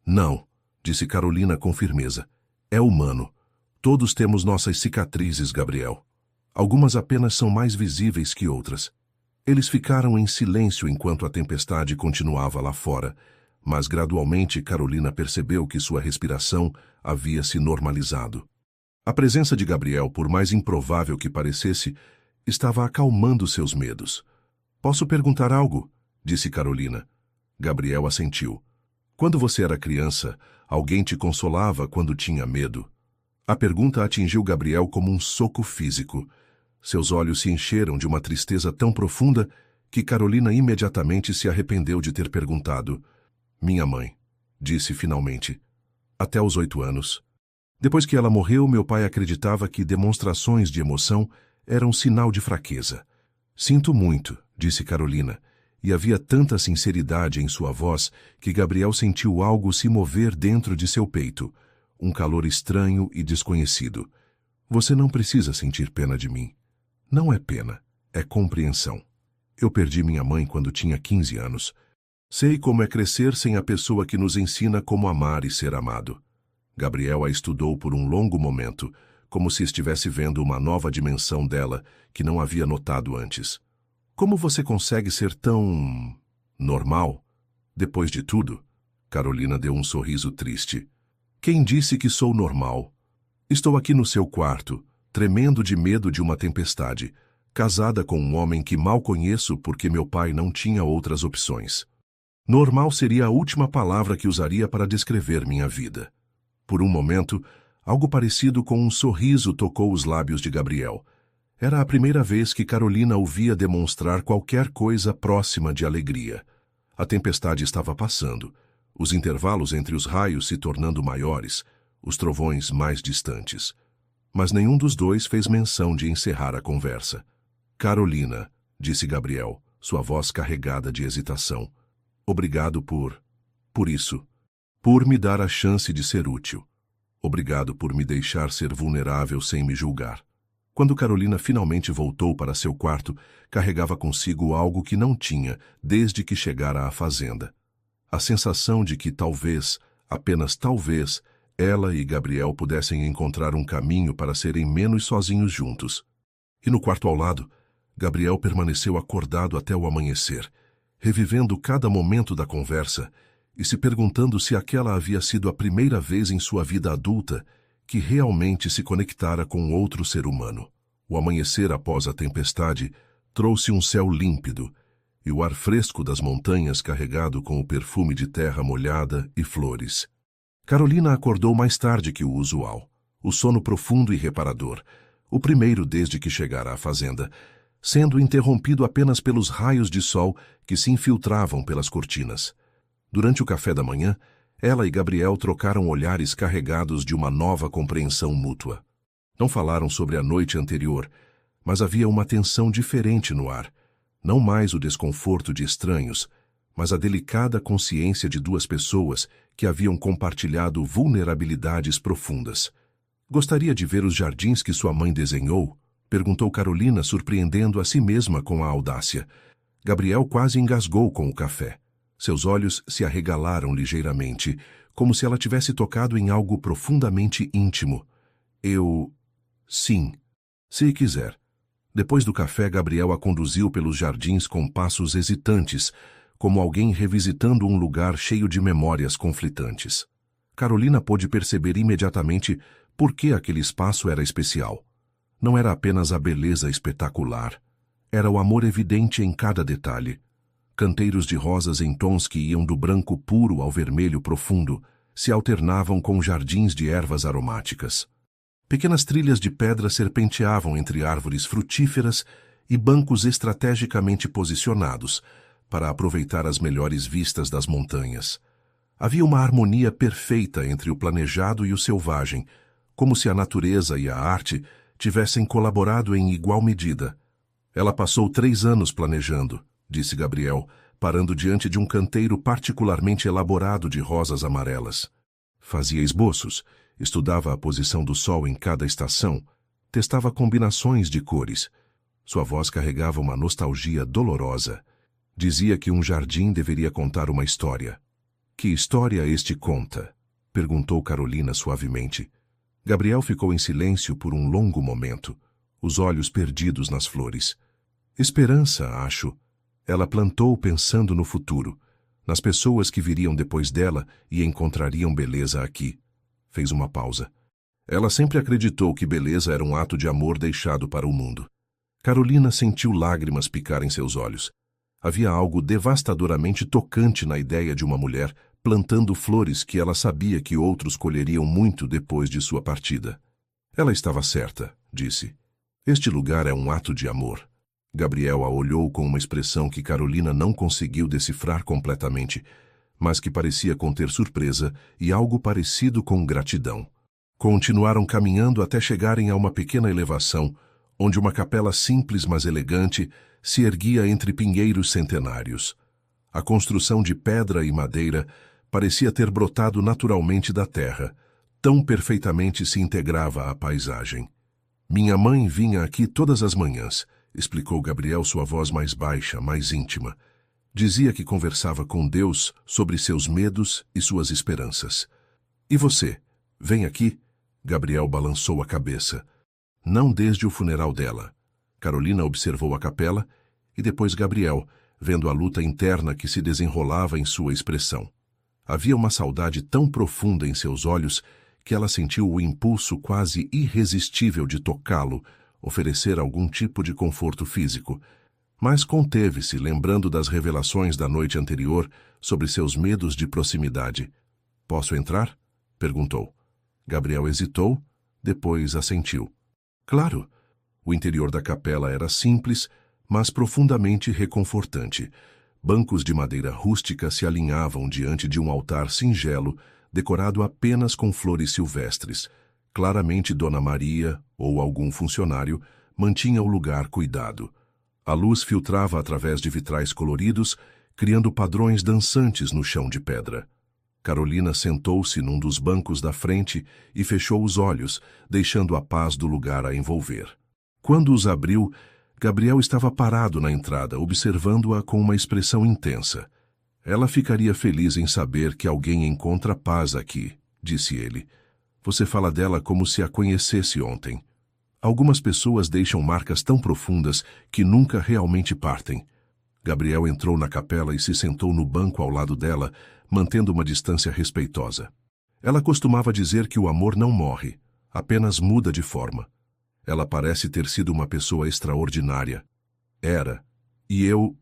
Não, disse Carolina com firmeza. É humano. Todos temos nossas cicatrizes, Gabriel. Algumas apenas são mais visíveis que outras. Eles ficaram em silêncio enquanto a tempestade continuava lá fora, mas gradualmente Carolina percebeu que sua respiração havia se normalizado. A presença de Gabriel, por mais improvável que parecesse, estava acalmando seus medos. Posso perguntar algo? Disse Carolina. Gabriel assentiu. Quando você era criança, alguém te consolava quando tinha medo? A pergunta atingiu Gabriel como um soco físico. Seus olhos se encheram de uma tristeza tão profunda que Carolina imediatamente se arrependeu de ter perguntado. Minha mãe, disse finalmente. Até os 8 anos. Depois que ela morreu, meu pai acreditava que demonstrações de emoção eram sinal de fraqueza. Sinto muito, disse Carolina. e havia tanta sinceridade em sua voz que Gabriel sentiu algo se mover dentro de seu peito, um calor estranho e desconhecido. Você não precisa sentir pena de mim. Não é pena, é compreensão. Eu perdi minha mãe quando tinha 15 anos. Sei como é crescer sem a pessoa que nos ensina como amar e ser amado. Gabriel a estudou por um longo momento, como se estivesse vendo uma nova dimensão dela que não havia notado antes. Como você consegue ser tão... normal? Depois de tudo? Carolina deu um sorriso triste. Quem disse que sou normal? Estou aqui no seu quarto, tremendo de medo de uma tempestade, casada com um homem que mal conheço porque meu pai não tinha outras opções. Normal seria a última palavra que usaria para descrever minha vida. Por um momento, algo parecido com um sorriso tocou os lábios de Gabriel. Era a primeira vez que Carolina o via demonstrar qualquer coisa próxima de alegria. A tempestade estava passando, os intervalos entre os raios se tornando maiores, os trovões mais distantes. Mas nenhum dos dois fez menção de encerrar a conversa. Carolina, disse Gabriel, sua voz carregada de hesitação. Obrigado por isso. Por me dar a chance de ser útil. Obrigado por me deixar ser vulnerável sem me julgar. Quando Carolina finalmente voltou para seu quarto, carregava consigo algo que não tinha desde que chegara à fazenda. A sensação de que talvez, apenas talvez, ela e Gabriel pudessem encontrar um caminho para serem menos sozinhos juntos. E no quarto ao lado, Gabriel permaneceu acordado até o amanhecer, revivendo cada momento da conversa e se perguntando se aquela havia sido a primeira vez em sua vida adulta que realmente se conectara com outro ser humano. O amanhecer após a tempestade trouxe um céu límpido e o ar fresco das montanhas carregado com o perfume de terra molhada e flores. Carolina acordou mais tarde que o usual, o sono profundo e reparador, o primeiro desde que chegara à fazenda, sendo interrompido apenas pelos raios de sol que se infiltravam pelas cortinas. Durante o café da manhã, ela e Gabriel trocaram olhares carregados de uma nova compreensão mútua. Não falaram sobre a noite anterior, mas havia uma tensão diferente no ar. Não mais o desconforto de estranhos, mas a delicada consciência de duas pessoas que haviam compartilhado vulnerabilidades profundas. Gostaria de ver os jardins que sua mãe desenhou? Perguntou Carolina, surpreendendo a si mesma com a audácia. Gabriel quase engasgou com o café. Seus olhos se arregalaram ligeiramente, como se ela tivesse tocado em algo profundamente íntimo. Sim, se quiser. Depois do café, Gabriel a conduziu pelos jardins com passos hesitantes, como alguém revisitando um lugar cheio de memórias conflitantes. Carolina pôde perceber imediatamente por que aquele espaço era especial. Não era apenas a beleza espetacular. Era o amor evidente em cada detalhe. Canteiros de rosas em tons que iam do branco puro ao vermelho profundo se alternavam com jardins de ervas aromáticas. Pequenas trilhas de pedra serpenteavam entre árvores frutíferas e bancos estrategicamente posicionados para aproveitar as melhores vistas das montanhas. Havia uma harmonia perfeita entre o planejado e o selvagem, como se a natureza e a arte tivessem colaborado em igual medida. Ela passou 3 anos planejando, disse Gabriel, parando diante de um canteiro particularmente elaborado de rosas amarelas. Fazia esboços, estudava a posição do sol em cada estação, testava combinações de cores. Sua voz carregava uma nostalgia dolorosa. Dizia que um jardim deveria contar uma história. Que história este conta? Perguntou Carolina suavemente. Gabriel ficou em silêncio por um longo momento, os olhos perdidos nas flores. Esperança, acho. Ela plantou pensando no futuro, nas pessoas que viriam depois dela e encontrariam beleza aqui. Fez uma pausa. Ela sempre acreditou que beleza era um ato de amor deixado para o mundo. Carolina sentiu lágrimas picar em seus olhos. Havia algo devastadoramente tocante na ideia de uma mulher plantando flores que ela sabia que outros colheriam muito depois de sua partida. Ela estava certa, disse. Este lugar é um ato de amor. Gabriel a olhou com uma expressão que Carolina não conseguiu decifrar completamente, mas que parecia conter surpresa e algo parecido com gratidão. Continuaram caminhando até chegarem a uma pequena elevação, onde uma capela simples mas elegante se erguia entre pinheiros centenários. A construção de pedra e madeira parecia ter brotado naturalmente da terra, tão perfeitamente se integrava à paisagem. Minha mãe vinha aqui todas as manhãs, explicou Gabriel, sua voz mais baixa, mais íntima. Dizia que conversava com Deus sobre seus medos e suas esperanças. E você? Vem aqui? Gabriel balançou a cabeça. Não desde o funeral dela. Carolina observou a capela e depois Gabriel, vendo a luta interna que se desenrolava em sua expressão. Havia uma saudade tão profunda em seus olhos que ela sentiu o impulso quase irresistível de tocá-lo, oferecer algum tipo de conforto físico, mas conteve-se, lembrando das revelações da noite anterior sobre seus medos de proximidade. "Posso entrar?" perguntou. Gabriel hesitou, depois assentiu. Claro. O interior da capela era simples, mas profundamente reconfortante. Bancos de madeira rústica se alinhavam diante de um altar singelo, decorado apenas com flores silvestres. Claramente Dona Maria, ou algum funcionário, mantinha o lugar cuidado. A luz filtrava através de vitrais coloridos, criando padrões dançantes no chão de pedra. Carolina sentou-se num dos bancos da frente e fechou os olhos, deixando a paz do lugar a envolver. Quando os abriu, Gabriel estava parado na entrada, observando-a com uma expressão intensa. Ela ficaria feliz em saber que alguém encontra paz aqui, disse ele. Você fala dela como se a conhecesse ontem. Algumas pessoas deixam marcas tão profundas que nunca realmente partem. Gabriel entrou na capela e se sentou no banco ao lado dela, mantendo uma distância respeitosa. Ela costumava dizer que o amor não morre, apenas muda de forma. Ela parece ter sido uma pessoa extraordinária. Era. E eu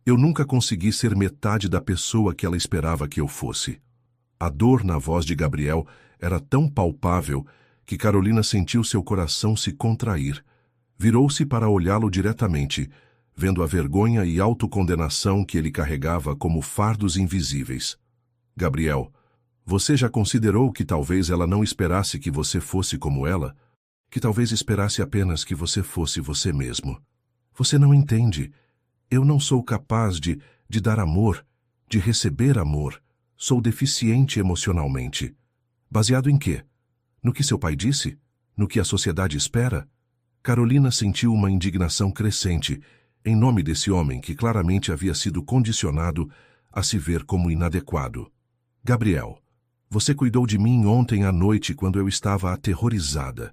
nunca consegui ser metade da pessoa que ela esperava que eu fosse. A dor na voz de Gabriel era tão palpável que Carolina sentiu seu coração se contrair. Virou-se para olhá-lo diretamente, vendo a vergonha e autocondenação que ele carregava como fardos invisíveis. Gabriel, você já considerou que talvez ela não esperasse que você fosse como ela? Que talvez esperasse apenas que você fosse você mesmo? Você não entende. Eu não sou capaz de dar amor, de receber amor. Sou deficiente emocionalmente. Baseado em quê? No que seu pai disse? No que a sociedade espera? Carolina sentiu uma indignação crescente, em nome desse homem que claramente havia sido condicionado a se ver como inadequado. Gabriel, você cuidou de mim ontem à noite quando eu estava aterrorizada.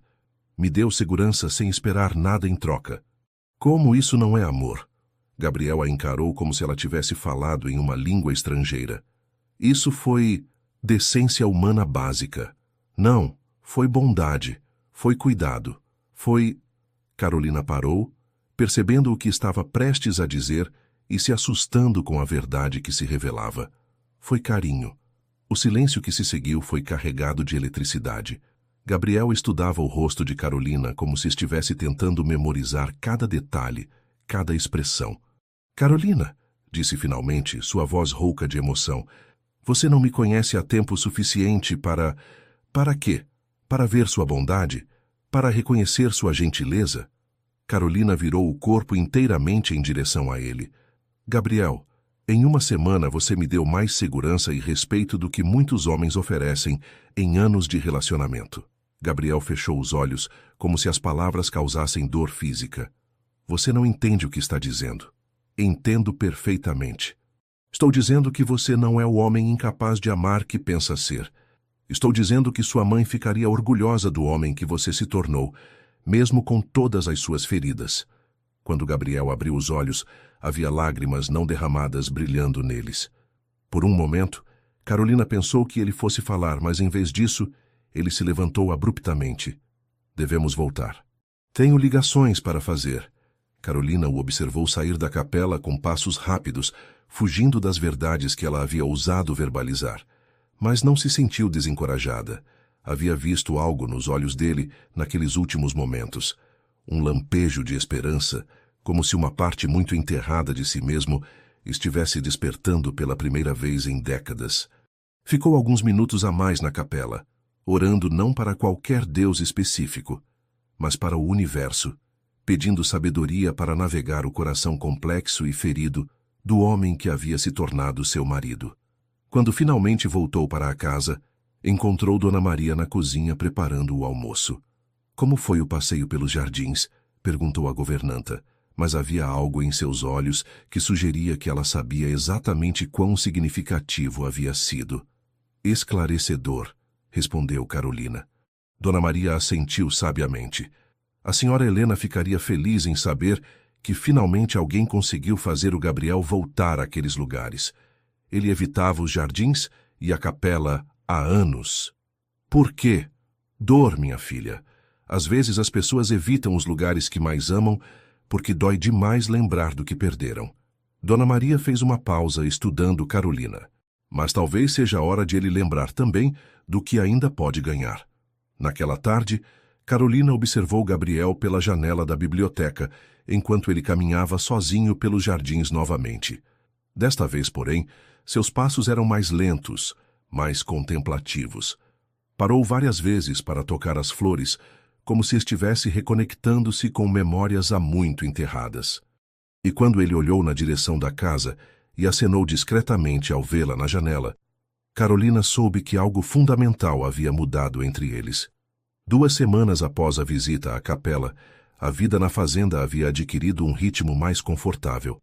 Me deu segurança sem esperar nada em troca. Como isso não é amor? Gabriel a encarou como se ela tivesse falado em uma língua estrangeira. Isso foi decência humana básica. Não, foi bondade, foi cuidado, foi... Carolina parou, percebendo o que estava prestes a dizer e se assustando com a verdade que se revelava. Foi carinho. O silêncio que se seguiu foi carregado de eletricidade. Gabriel estudava o rosto de Carolina como se estivesse tentando memorizar cada detalhe, cada expressão. Carolina, disse finalmente, sua voz rouca de emoção, você não me conhece há tempo suficiente para... Para quê? Para ver sua bondade? Para reconhecer sua gentileza? Carolina virou o corpo inteiramente em direção a ele. Gabriel, em uma semana você me deu mais segurança e respeito do que muitos homens oferecem em anos de relacionamento. Gabriel fechou os olhos, como se as palavras causassem dor física. Você não entende o que está dizendo. Entendo perfeitamente. Estou dizendo que você não é o homem incapaz de amar que pensa ser. Estou dizendo que sua mãe ficaria orgulhosa do homem que você se tornou, mesmo com todas as suas feridas. Quando Gabriel abriu os olhos, havia lágrimas não derramadas brilhando neles. Por um momento, Carolina pensou que ele fosse falar, mas em vez disso, ele se levantou abruptamente. Devemos voltar. Tenho ligações para fazer. Carolina o observou sair da capela com passos rápidos, fugindo das verdades que ela havia ousado verbalizar. Mas não se sentiu desencorajada. Havia visto algo nos olhos dele naqueles últimos momentos. Um lampejo de esperança, como se uma parte muito enterrada de si mesmo estivesse despertando pela primeira vez em décadas. Ficou alguns minutos a mais na capela, orando não para qualquer Deus específico, mas para o universo, pedindo sabedoria para navegar o coração complexo e ferido do homem que havia se tornado seu marido. Quando finalmente voltou para a casa, encontrou Dona Maria na cozinha preparando o almoço. Como foi o passeio pelos jardins? Perguntou a governanta, mas havia algo em seus olhos que sugeria que ela sabia exatamente quão significativo havia sido. Esclarecedor, respondeu Carolina. Dona Maria assentiu sabiamente. A senhora Helena ficaria feliz em saber que finalmente alguém conseguiu fazer o Gabriel voltar àqueles lugares. Ele evitava os jardins e a capela há anos. Por quê? Dor, minha filha. Às vezes as pessoas evitam os lugares que mais amam porque dói demais lembrar do que perderam. Dona Maria fez uma pausa estudando Carolina. Mas talvez seja a hora de ele lembrar também do que ainda pode ganhar. Naquela tarde, Carolina observou Gabriel pela janela da biblioteca, enquanto ele caminhava sozinho pelos jardins novamente. Desta vez, porém, seus passos eram mais lentos, mais contemplativos. Parou várias vezes para tocar as flores, como se estivesse reconectando-se com memórias há muito enterradas. E quando ele olhou na direção da casa e acenou discretamente ao vê-la na janela, Carolina soube que algo fundamental havia mudado entre eles. 2 semanas após a visita à capela, a vida na fazenda havia adquirido um ritmo mais confortável.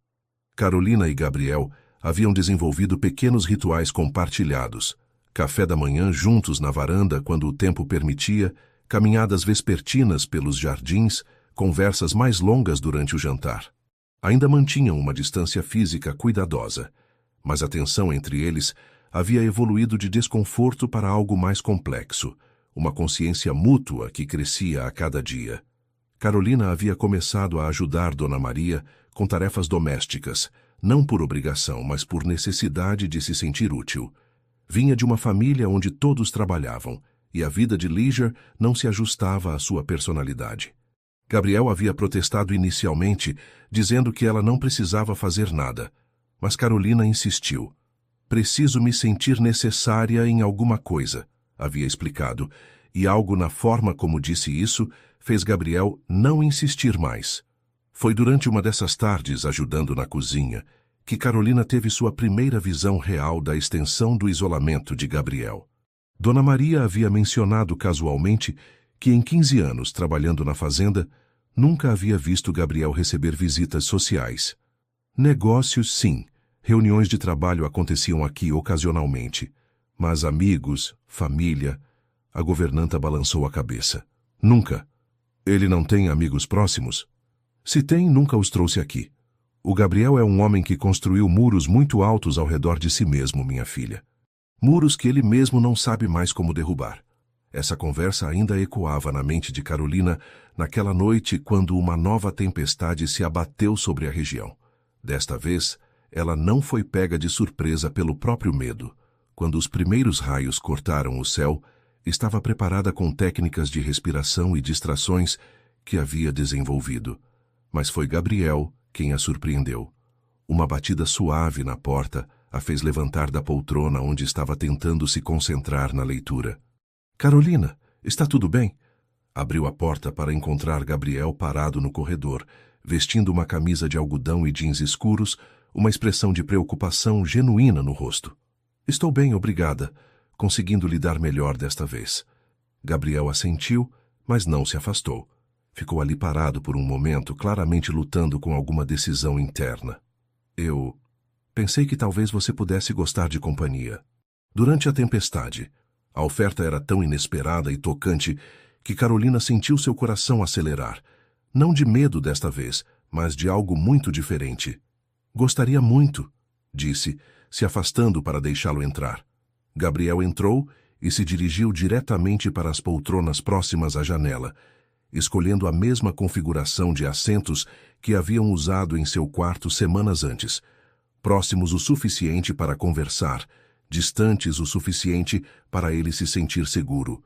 Carolina e Gabriel haviam desenvolvido pequenos rituais compartilhados, café da manhã juntos na varanda quando o tempo permitia, caminhadas vespertinas pelos jardins, conversas mais longas durante o jantar. Ainda mantinham uma distância física cuidadosa, mas a tensão entre eles havia evoluído de desconforto para algo mais complexo, uma consciência mútua que crescia a cada dia. Carolina havia começado a ajudar Dona Maria com tarefas domésticas, não por obrigação, mas por necessidade de se sentir útil. Vinha de uma família onde todos trabalhavam, e a vida de Leisure não se ajustava à sua personalidade. Gabriel havia protestado inicialmente, dizendo que ela não precisava fazer nada, mas Carolina insistiu. Preciso me sentir necessária em alguma coisa, havia explicado, e algo na forma como disse isso fez Gabriel não insistir mais. Foi durante uma dessas tardes, ajudando na cozinha, que Carolina teve sua primeira visão real da extensão do isolamento de Gabriel. Dona Maria havia mencionado casualmente que em 15 anos trabalhando na fazenda, nunca havia visto Gabriel receber visitas sociais. Negócios, sim, reuniões de trabalho aconteciam aqui ocasionalmente, mas amigos, família... A governanta balançou a cabeça. Nunca. Ele não tem amigos próximos? Se tem, nunca os trouxe aqui. O Gabriel é um homem que construiu muros muito altos ao redor de si mesmo, minha filha. Muros que ele mesmo não sabe mais como derrubar. Essa conversa ainda ecoava na mente de Carolina naquela noite quando uma nova tempestade se abateu sobre a região. Desta vez, ela não foi pega de surpresa pelo próprio medo. Quando os primeiros raios cortaram o céu, estava preparada com técnicas de respiração e distrações que havia desenvolvido. Mas foi Gabriel quem a surpreendeu. Uma batida suave na porta a fez levantar da poltrona onde estava tentando se concentrar na leitura. Carolina, está tudo bem? Abriu a porta para encontrar Gabriel parado no corredor, vestindo uma camisa de algodão e jeans escuros, uma expressão de preocupação genuína no rosto. Estou bem, obrigada, conseguindo lidar melhor desta vez. Gabriel assentiu, mas não se afastou. Ficou ali parado por um momento, claramente lutando com alguma decisão interna. Eu pensei que talvez você pudesse gostar de companhia. Durante a tempestade, a oferta era tão inesperada e tocante que Carolina sentiu seu coração acelerar. Não de medo desta vez, mas de algo muito diferente. Gostaria muito, disse, se afastando para deixá-lo entrar. Gabriel entrou e se dirigiu diretamente para as poltronas próximas à janela, escolhendo a mesma configuração de assentos que haviam usado em seu quarto semanas antes, próximos o suficiente para conversar, distantes o suficiente para ele se sentir seguro.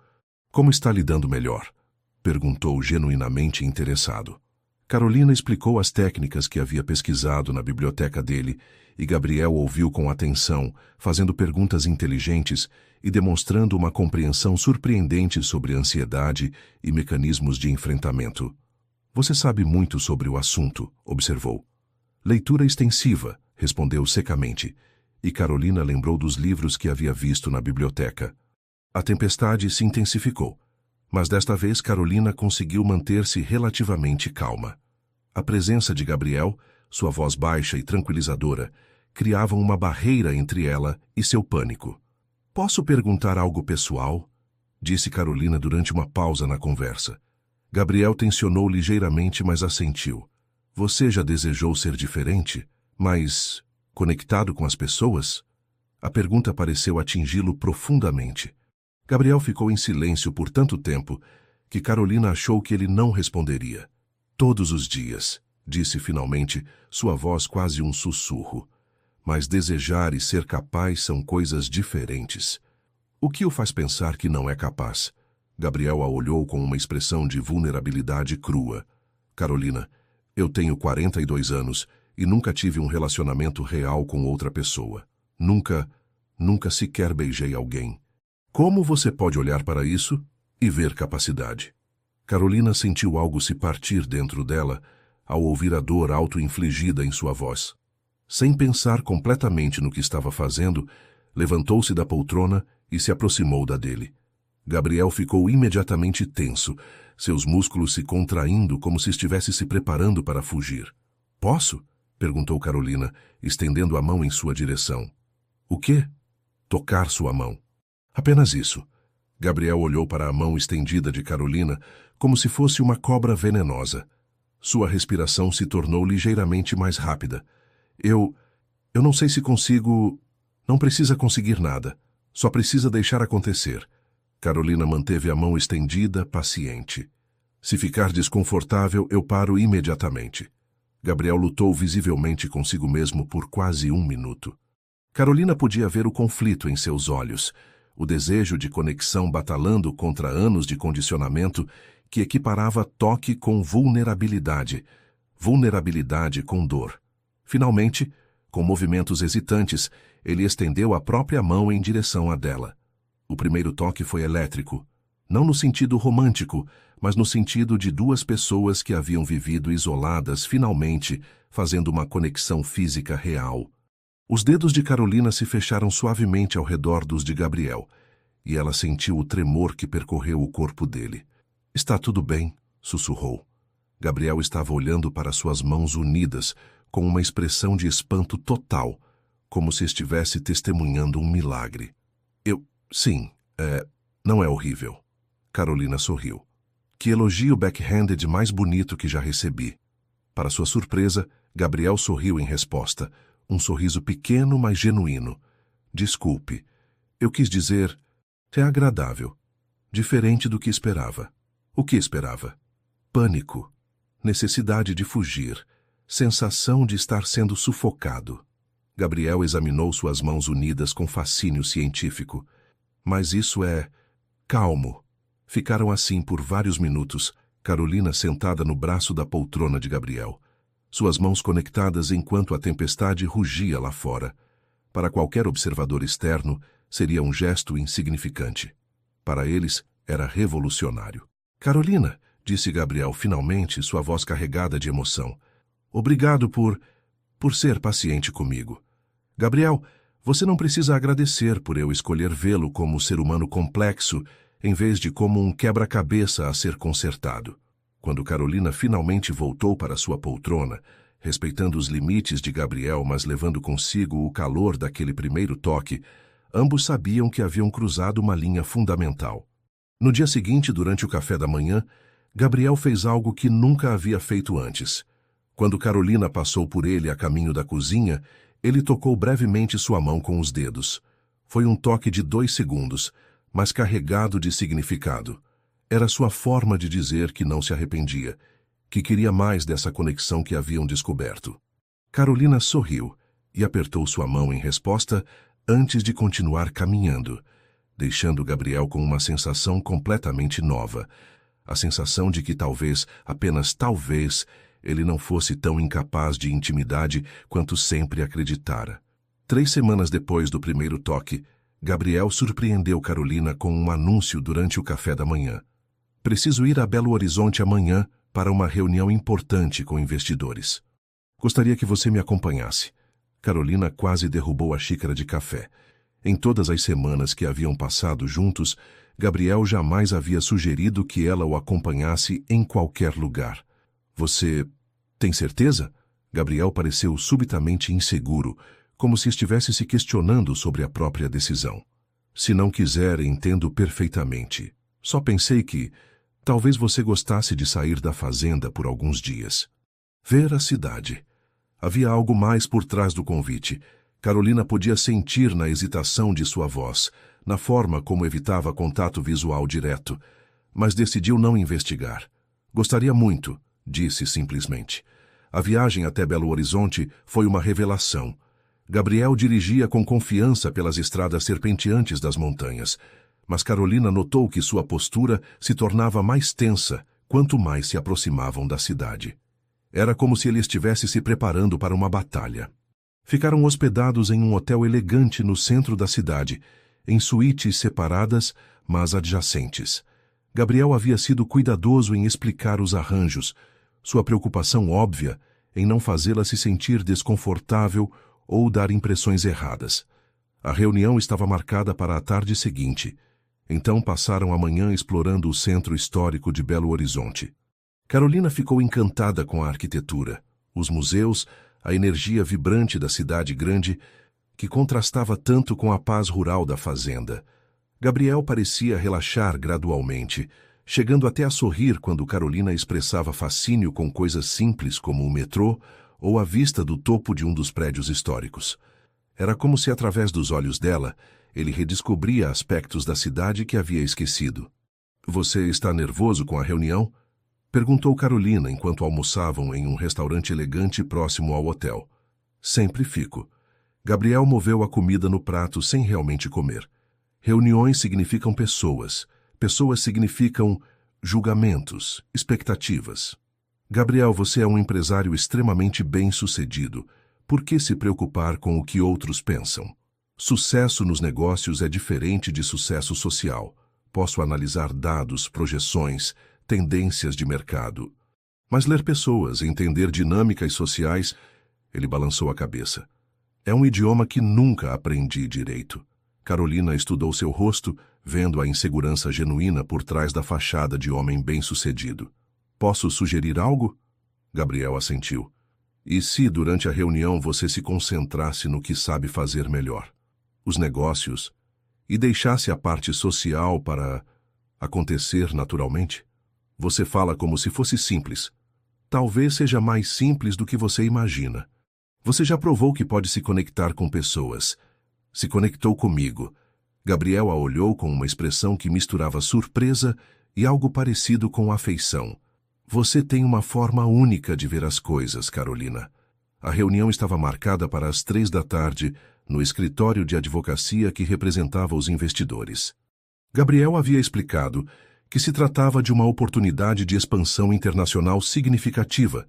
Como está lidando melhor? Perguntou genuinamente interessado. Carolina explicou as técnicas que havia pesquisado na biblioteca dele, e Gabriel ouviu com atenção, fazendo perguntas inteligentes e demonstrando uma compreensão surpreendente sobre ansiedade e mecanismos de enfrentamento. Você sabe muito sobre o assunto, observou. Leitura extensiva, respondeu secamente, e Carolina lembrou dos livros que havia visto na biblioteca. A tempestade se intensificou, mas desta vez Carolina conseguiu manter-se relativamente calma. A presença de Gabriel, sua voz baixa e tranquilizadora, criavam uma barreira entre ela e seu pânico. Posso perguntar algo pessoal? Disse Carolina durante uma pausa na conversa. Gabriel tensionou ligeiramente, mas assentiu. Você já desejou ser diferente, mas conectado com as pessoas? A pergunta pareceu atingi-lo profundamente. Gabriel ficou em silêncio por tanto tempo que Carolina achou que ele não responderia. Todos os dias, disse finalmente, sua voz quase um sussurro. Mas desejar e ser capaz são coisas diferentes. O que o faz pensar que não é capaz? Gabriel a olhou com uma expressão de vulnerabilidade crua. Carolina, eu tenho 42 anos e nunca tive um relacionamento real com outra pessoa. Nunca sequer beijei alguém. Como você pode olhar para isso e ver capacidade? Carolina sentiu algo se partir dentro dela ao ouvir a dor auto-infligida em sua voz. Sem pensar completamente no que estava fazendo, levantou-se da poltrona e se aproximou da dele. Gabriel ficou imediatamente tenso, seus músculos se contraindo como se estivesse se preparando para fugir. Posso? Perguntou Carolina, estendendo a mão em sua direção. O quê? Tocar sua mão. Apenas isso. Gabriel olhou para a mão estendida de Carolina como se fosse uma cobra venenosa. Sua respiração se tornou ligeiramente mais rápida. Eu não sei se consigo... Não precisa conseguir nada. Só precisa deixar acontecer. Carolina manteve a mão estendida, paciente. Se ficar desconfortável, eu paro imediatamente. Gabriel lutou visivelmente consigo mesmo por quase 1 minuto. Carolina podia ver o conflito em seus olhos, o desejo de conexão batalhando contra anos de condicionamento que equiparava toque com vulnerabilidade, vulnerabilidade com dor. Finalmente, com movimentos hesitantes, ele estendeu a própria mão em direção à dela. O primeiro toque foi elétrico, não no sentido romântico, mas no sentido de duas pessoas que haviam vivido isoladas finalmente, fazendo uma conexão física real. Os dedos de Carolina se fecharam suavemente ao redor dos de Gabriel, e ela sentiu o tremor que percorreu o corpo dele. Está tudo bem, sussurrou. Gabriel estava olhando para suas mãos unidas, com uma expressão de espanto total, como se estivesse testemunhando um milagre. Sim, não é horrível. Carolina sorriu. Que elogio backhanded mais bonito que já recebi. Para sua surpresa, Gabriel sorriu em resposta, um sorriso pequeno, mas genuíno. Desculpe, eu quis dizer, é agradável. Diferente do que esperava. O que esperava? Pânico, necessidade de fugir, sensação de estar sendo sufocado. Gabriel examinou suas mãos unidas com fascínio científico. Mas isso é... calmo. Ficaram assim por vários minutos, Carolina sentada no braço da poltrona de Gabriel. Suas mãos conectadas enquanto a tempestade rugia lá fora. Para qualquer observador externo, seria um gesto insignificante. Para eles, era revolucionário. Carolina, disse Gabriel finalmente, sua voz carregada de emoção. Obrigado por ser paciente comigo. Gabriel, você não precisa agradecer por eu escolher vê-lo como ser humano complexo, em vez de como um quebra-cabeça a ser consertado. Quando Carolina finalmente voltou para sua poltrona, respeitando os limites de Gabriel, mas levando consigo o calor daquele primeiro toque, ambos sabiam que haviam cruzado uma linha fundamental. No dia seguinte, durante o café da manhã, Gabriel fez algo que nunca havia feito antes. Quando Carolina passou por ele a caminho da cozinha, ele tocou brevemente sua mão com os dedos. Foi um toque de 2 segundos, mas carregado de significado. Era sua forma de dizer que não se arrependia, que queria mais dessa conexão que haviam descoberto. Carolina sorriu e apertou sua mão em resposta antes de continuar caminhando, deixando Gabriel com uma sensação completamente nova, a sensação de que talvez, apenas talvez, ele não fosse tão incapaz de intimidade quanto sempre acreditara. 3 semanas depois do primeiro toque, Gabriel surpreendeu Carolina com um anúncio durante o café da manhã. Preciso ir a Belo Horizonte amanhã, para uma reunião importante com investidores. Gostaria que você me acompanhasse. Carolina quase derrubou a xícara de café. Em todas as semanas que haviam passado juntos, Gabriel jamais havia sugerido que ela o acompanhasse em qualquer lugar. Você tem certeza? Gabriel pareceu subitamente inseguro, como se estivesse se questionando sobre a própria decisão. Se não quiser, entendo perfeitamente. Só pensei que talvez você gostasse de sair da fazenda por alguns dias. Ver a cidade. Havia algo mais por trás do convite. Carolina podia sentir na hesitação de sua voz, na forma como evitava contato visual direto, mas decidiu não investigar. Gostaria muito, disse simplesmente. A viagem até Belo Horizonte foi uma revelação. Gabriel dirigia com confiança pelas estradas serpenteantes das montanhas, mas Carolina notou que sua postura se tornava mais tensa quanto mais se aproximavam da cidade. Era como se ele estivesse se preparando para uma batalha. Ficaram hospedados em um hotel elegante no centro da cidade, em suítes separadas, mas adjacentes. Gabriel havia sido cuidadoso em explicar os arranjos, sua preocupação óbvia em não fazê-la se sentir desconfortável ou dar impressões erradas. A reunião estava marcada para a tarde seguinte, então passaram a manhã explorando o centro histórico de Belo Horizonte. Carolina ficou encantada com a arquitetura, os museus, a energia vibrante da cidade grande, que contrastava tanto com a paz rural da fazenda. Gabriel parecia relaxar gradualmente, chegando até a sorrir quando Carolina expressava fascínio com coisas simples como o metrô ou a vista do topo de um dos prédios históricos. Era como se, através dos olhos dela, ele redescobria aspectos da cidade que havia esquecido. Você está nervoso com a reunião? Perguntou Carolina enquanto almoçavam em um restaurante elegante próximo ao hotel. Sempre fico. Gabriel moveu a comida no prato sem realmente comer. Reuniões significam pessoas. Pessoas significam julgamentos, expectativas. Gabriel, você é um empresário extremamente bem-sucedido. Por que se preocupar com o que outros pensam? Sucesso nos negócios é diferente de sucesso social. Posso analisar dados, projeções, tendências de mercado. Mas ler pessoas, entender dinâmicas sociais, ele balançou a cabeça. É um idioma que nunca aprendi direito. Carolina estudou seu rosto, vendo a insegurança genuína por trás da fachada de homem bem-sucedido. Posso sugerir algo? Gabriel assentiu. E se, durante a reunião, você se concentrasse no que sabe fazer melhor? Os negócios, e deixasse a parte social para acontecer naturalmente? Você fala como se fosse simples. Talvez seja mais simples do que você imagina. Você já provou que pode se conectar com pessoas. Se conectou comigo. Gabriel a olhou com uma expressão que misturava surpresa e algo parecido com afeição. Você tem uma forma única de ver as coisas, Carolina. A reunião estava marcada para as 3 da tarde, no escritório de advocacia que representava os investidores. Gabriel havia explicado que se tratava de uma oportunidade de expansão internacional significativa,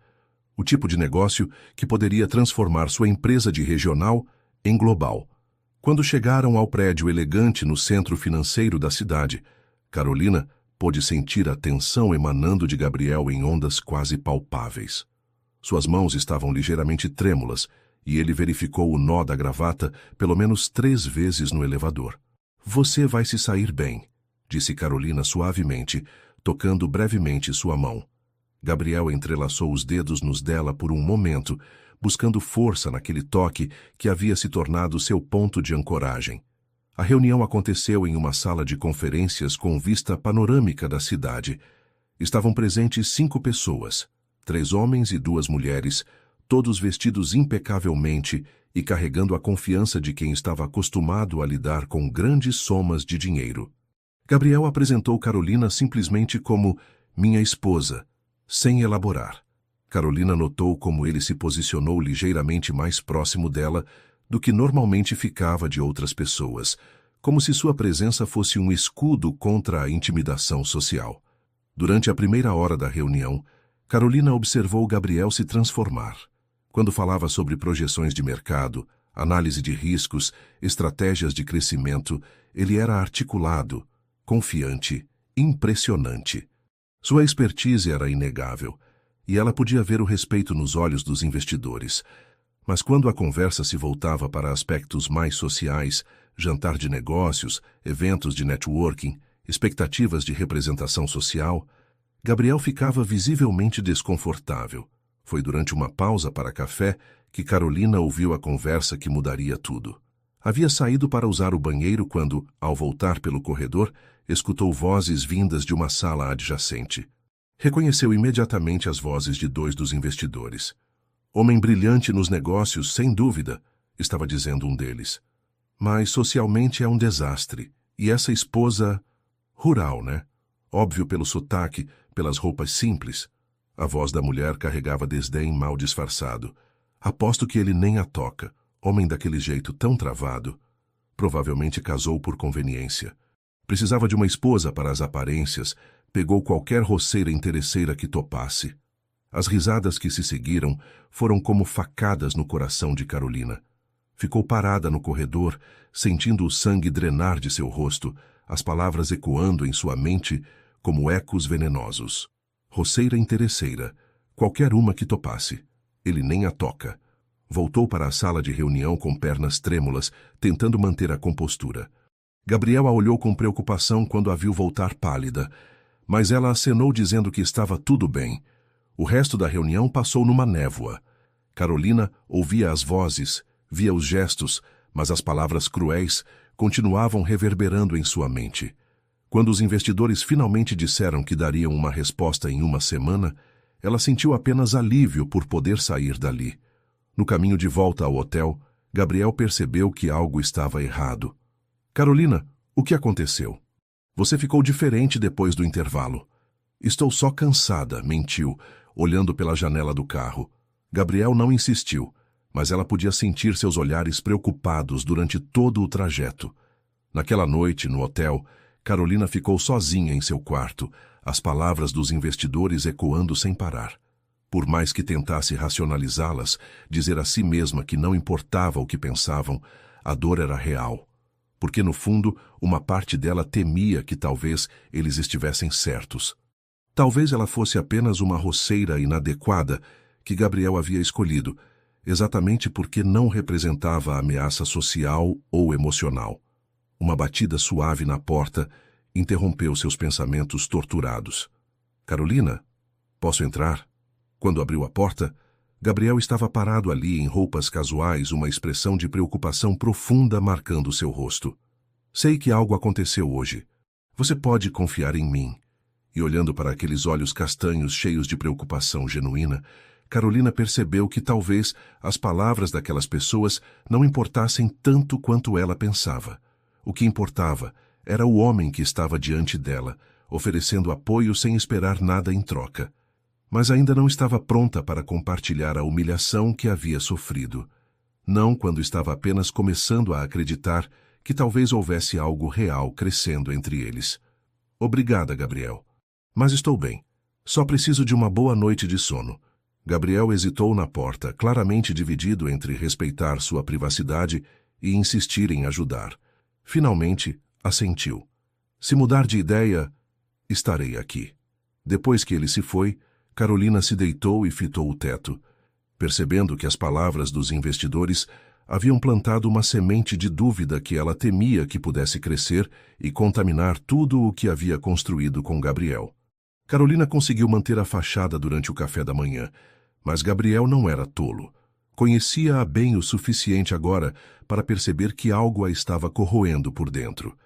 o tipo de negócio que poderia transformar sua empresa de regional em global. Quando chegaram ao prédio elegante no centro financeiro da cidade, Carolina pôde sentir a tensão emanando de Gabriel em ondas quase palpáveis. Suas mãos estavam ligeiramente trêmulas e ele verificou o nó da gravata pelo menos 3 vezes no elevador. Você vai se sair bem, disse Carolina suavemente, tocando brevemente sua mão. Gabriel entrelaçou os dedos nos dela por um momento, buscando força naquele toque que havia se tornado seu ponto de ancoragem. A reunião aconteceu em uma sala de conferências com vista panorâmica da cidade. Estavam presentes 5 pessoas, 3 homens e 2 mulheres, todos vestidos impecavelmente e carregando a confiança de quem estava acostumado a lidar com grandes somas de dinheiro. Gabriel apresentou Carolina simplesmente como minha esposa, sem elaborar. Carolina notou como ele se posicionou ligeiramente mais próximo dela do que normalmente ficava de outras pessoas, como se sua presença fosse um escudo contra a intimidação social. Durante a primeira hora da reunião, Carolina observou Gabriel se transformar. Quando falava sobre projeções de mercado, análise de riscos, estratégias de crescimento, ele era articulado, confiante, impressionante. Sua expertise era inegável, e ela podia ver o respeito nos olhos dos investidores. Mas quando a conversa se voltava para aspectos mais sociais, jantar de negócios, eventos de networking, expectativas de representação social, Gabriel ficava visivelmente desconfortável. Foi durante uma pausa para café que Carolina ouviu a conversa que mudaria tudo. Havia saído para usar o banheiro quando, ao voltar pelo corredor, escutou vozes vindas de uma sala adjacente. Reconheceu imediatamente as vozes de 2 dos investidores. Homem brilhante nos negócios, sem dúvida, estava dizendo um deles. Mas socialmente é um desastre. E essa esposa... rural, né? Óbvio pelo sotaque, pelas roupas simples. A voz da mulher carregava desdém mal disfarçado. Aposto que ele nem a toca. Homem daquele jeito tão travado. Provavelmente casou por conveniência. Precisava de uma esposa para as aparências. Pegou qualquer roceira interesseira que topasse. As risadas que se seguiram foram como facadas no coração de Carolina. Ficou parada no corredor, sentindo o sangue drenar de seu rosto, as palavras ecoando em sua mente como ecos venenosos. Roceira interesseira, qualquer uma que topasse. Ele nem a toca. Voltou para a sala de reunião com pernas trêmulas, tentando manter a compostura. Gabriel a olhou com preocupação quando a viu voltar pálida, mas ela acenou dizendo que estava tudo bem. O resto da reunião passou numa névoa. Carolina ouvia as vozes, via os gestos, mas as palavras cruéis continuavam reverberando em sua mente. Quando os investidores finalmente disseram que dariam uma resposta em uma semana, ela sentiu apenas alívio por poder sair dali. No caminho de volta ao hotel, Gabriel percebeu que algo estava errado. Carolina, o que aconteceu? Você ficou diferente depois do intervalo. Estou só cansada, mentiu, olhando pela janela do carro. Gabriel não insistiu, mas ela podia sentir seus olhares preocupados durante todo o trajeto. Naquela noite, no hotel, Carolina ficou sozinha em seu quarto, as palavras dos investidores ecoando sem parar. Por mais que tentasse racionalizá-las, dizer a si mesma que não importava o que pensavam, a dor era real. Porque, no fundo, uma parte dela temia que talvez eles estivessem certos. Talvez ela fosse apenas uma roceira inadequada que Gabriel havia escolhido, exatamente porque não representava ameaça social ou emocional. Uma batida suave na porta interrompeu seus pensamentos torturados. Carolina, posso entrar? Quando abriu a porta, Gabriel estava parado ali em roupas casuais, uma expressão de preocupação profunda marcando seu rosto. Sei que algo aconteceu hoje. Você pode confiar em mim. E olhando para aqueles olhos castanhos cheios de preocupação genuína, Carolina percebeu que talvez as palavras daquelas pessoas não importassem tanto quanto ela pensava. O que importava era o homem que estava diante dela, oferecendo apoio sem esperar nada em troca. Mas ainda não estava pronta para compartilhar a humilhação que havia sofrido. Não quando estava apenas começando a acreditar que talvez houvesse algo real crescendo entre eles. Obrigada, Gabriel. Mas estou bem. Só preciso de uma boa noite de sono. Gabriel hesitou na porta, claramente dividido entre respeitar sua privacidade e insistir em ajudar. Finalmente, assentiu. Se mudar de ideia, estarei aqui. Depois que ele se foi, Carolina se deitou e fitou o teto, percebendo que as palavras dos investidores haviam plantado uma semente de dúvida que ela temia que pudesse crescer e contaminar tudo o que havia construído com Gabriel. Carolina conseguiu manter a fachada durante o café da manhã, mas Gabriel não era tolo. Conhecia-a bem o suficiente agora para perceber que algo a estava corroendo por dentro.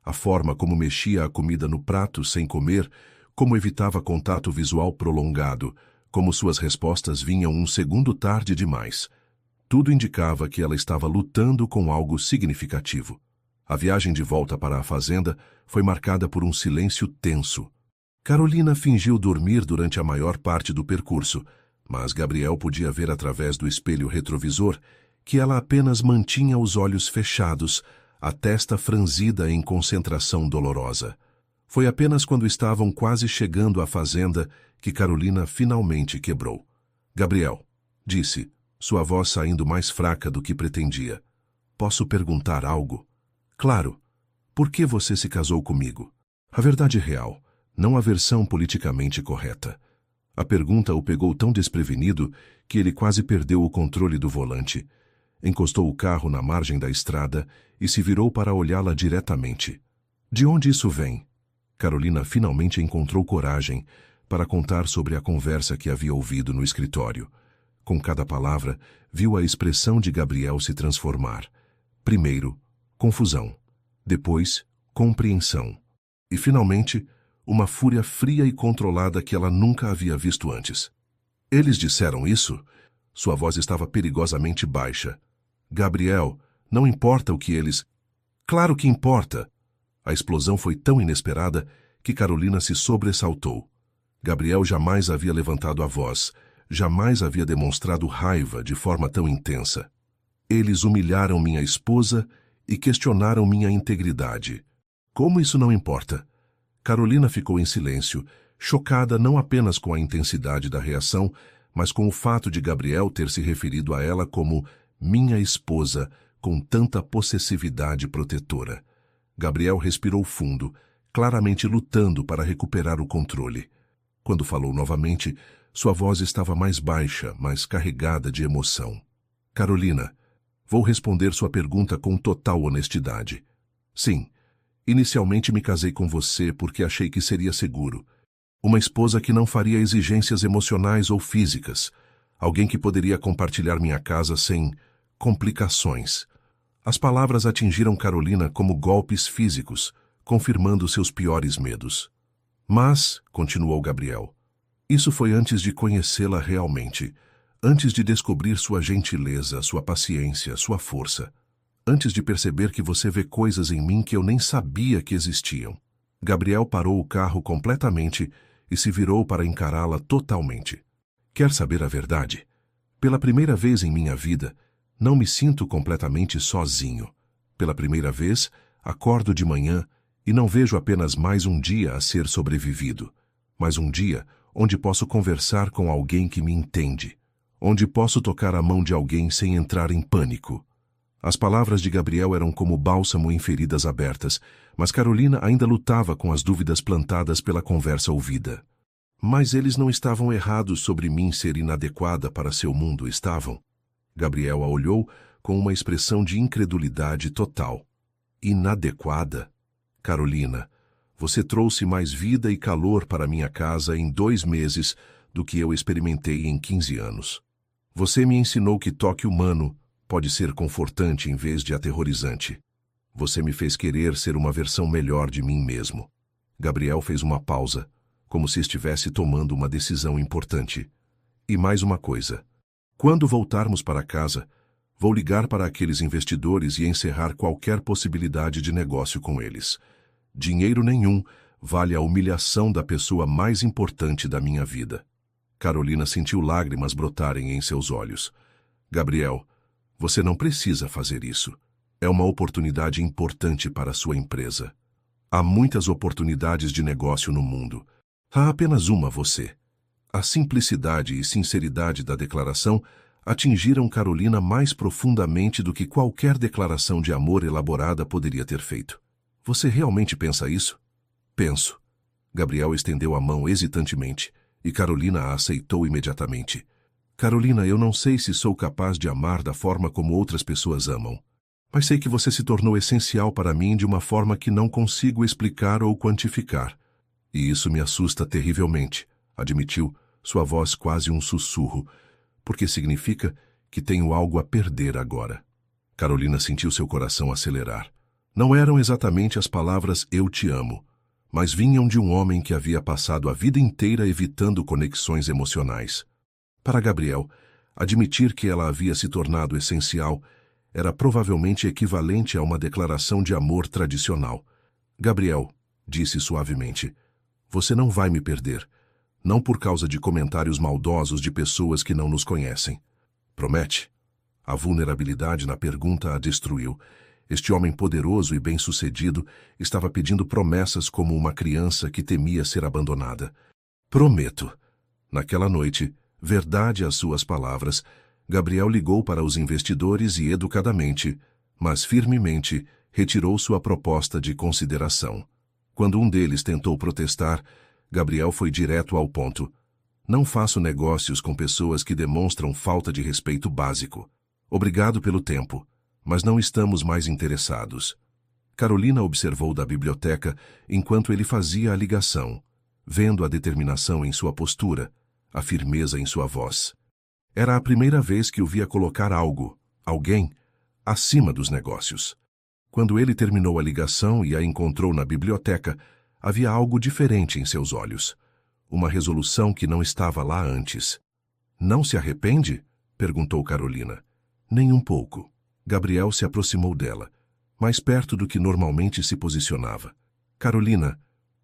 A forma como mexia a comida no prato sem comer, como evitava contato visual prolongado, como suas respostas vinham um segundo tarde demais. Tudo indicava que ela estava lutando com algo significativo. A viagem de volta para a fazenda foi marcada por um silêncio tenso. Carolina fingiu dormir durante a maior parte do percurso, mas Gabriel podia ver através do espelho retrovisor que ela apenas mantinha os olhos fechados, a testa franzida em concentração dolorosa. Foi apenas quando estavam quase chegando à fazenda que Carolina finalmente quebrou. Gabriel, disse, sua voz saindo mais fraca do que pretendia. Posso perguntar algo? Claro. Por que você se casou comigo? A verdade real. não a versão politicamente correta. A pergunta o pegou tão desprevenido que ele quase perdeu o controle do volante. Encostou o carro na margem da estrada e se virou para olhá-la diretamente. De onde isso vem? Carolina finalmente encontrou coragem para contar sobre a conversa que havia ouvido no escritório. Com cada palavra, viu a expressão de Gabriel se transformar. Primeiro, confusão. Depois, compreensão. E, finalmente, uma fúria fria e controlada que ela nunca havia visto antes. Eles disseram isso? Sua voz estava perigosamente baixa. Gabriel, não importa o que eles... Claro que importa! A explosão foi tão inesperada que Carolina se sobressaltou. Gabriel jamais havia levantado a voz, jamais havia demonstrado raiva de forma tão intensa. Eles humilharam minha esposa e questionaram minha integridade. Como isso não importa? Carolina ficou em silêncio, chocada não apenas com a intensidade da reação, mas com o fato de Gabriel ter se referido a ela como minha esposa, com tanta possessividade protetora. Gabriel respirou fundo, claramente lutando para recuperar o controle. Quando falou novamente, sua voz estava mais baixa, mais carregada de emoção. Carolina, vou responder sua pergunta com total honestidade. Sim, inicialmente me casei com você porque achei que seria seguro. Uma esposa que não faria exigências emocionais ou físicas. Alguém que poderia compartilhar minha casa sem complicações. As palavras atingiram Carolina como golpes físicos, confirmando seus piores medos. Mas, continuou Gabriel, isso foi antes de conhecê-la realmente, antes de descobrir sua gentileza, sua paciência, sua força, antes de perceber que você vê coisas em mim que eu nem sabia que existiam. Gabriel parou o carro completamente e se virou para encará-la totalmente. Quer saber a verdade? Pela primeira vez em minha vida, não me sinto completamente sozinho. Pela primeira vez, acordo de manhã e não vejo apenas mais um dia a ser sobrevivido, mas um dia onde posso conversar com alguém que me entende, onde posso tocar a mão de alguém sem entrar em pânico. As palavras de Gabriel eram como bálsamo em feridas abertas, mas Carolina ainda lutava com as dúvidas plantadas pela conversa ouvida. Mas eles não estavam errados sobre mim ser inadequada para seu mundo, estavam? Gabriel a olhou com uma expressão de incredulidade total. Inadequada? Carolina, você trouxe mais vida e calor para minha casa em 2 meses do que eu experimentei em 15 anos. Você me ensinou que toque humano pode ser confortante em vez de aterrorizante. Você me fez querer ser uma versão melhor de mim mesmo. Gabriel fez uma pausa, como se estivesse tomando uma decisão importante. E mais uma coisa. Quando voltarmos para casa, vou ligar para aqueles investidores e encerrar qualquer possibilidade de negócio com eles. Dinheiro nenhum vale a humilhação da pessoa mais importante da minha vida. Carolina sentiu lágrimas brotarem em seus olhos. Gabriel, você não precisa fazer isso. É uma oportunidade importante para a sua empresa. Há muitas oportunidades de negócio no mundo. Há apenas uma você. A simplicidade e sinceridade da declaração atingiram Carolina mais profundamente do que qualquer declaração de amor elaborada poderia ter feito. Você realmente pensa isso? Penso. Gabriel estendeu a mão hesitantemente e Carolina a aceitou imediatamente. Carolina, eu não sei se sou capaz de amar da forma como outras pessoas amam, mas sei que você se tornou essencial para mim de uma forma que não consigo explicar ou quantificar. E isso me assusta terrivelmente, admitiu, sua voz quase um sussurro, porque significa que tenho algo a perder agora. Carolina sentiu seu coração acelerar. Não eram exatamente as palavras "eu te amo", mas vinham de um homem que havia passado a vida inteira evitando conexões emocionais. Para Gabriel, admitir que ela havia se tornado essencial era provavelmente equivalente a uma declaração de amor tradicional. Gabriel, disse suavemente, você não vai me perder. Não por causa de comentários maldosos de pessoas que não nos conhecem. Promete? A vulnerabilidade na pergunta a destruiu. Este homem poderoso e bem-sucedido estava pedindo promessas como uma criança que temia ser abandonada. Prometo. Naquela noite, verdade às suas palavras, Gabriel ligou para os investidores e educadamente, mas firmemente, retirou sua proposta de consideração. Quando um deles tentou protestar, Gabriel foi direto ao ponto. Não faço negócios com pessoas que demonstram falta de respeito básico. Obrigado pelo tempo, mas não estamos mais interessados. Carolina observou da biblioteca enquanto ele fazia a ligação, vendo a determinação em sua postura, a firmeza em sua voz. Era a primeira vez que o via colocar alguém, acima dos negócios. Quando ele terminou a ligação e a encontrou na biblioteca, havia algo diferente em seus olhos. Uma resolução que não estava lá antes. Não se arrepende? Perguntou Carolina. Nem um pouco. Gabriel se aproximou dela, mais perto do que normalmente se posicionava. Carolina,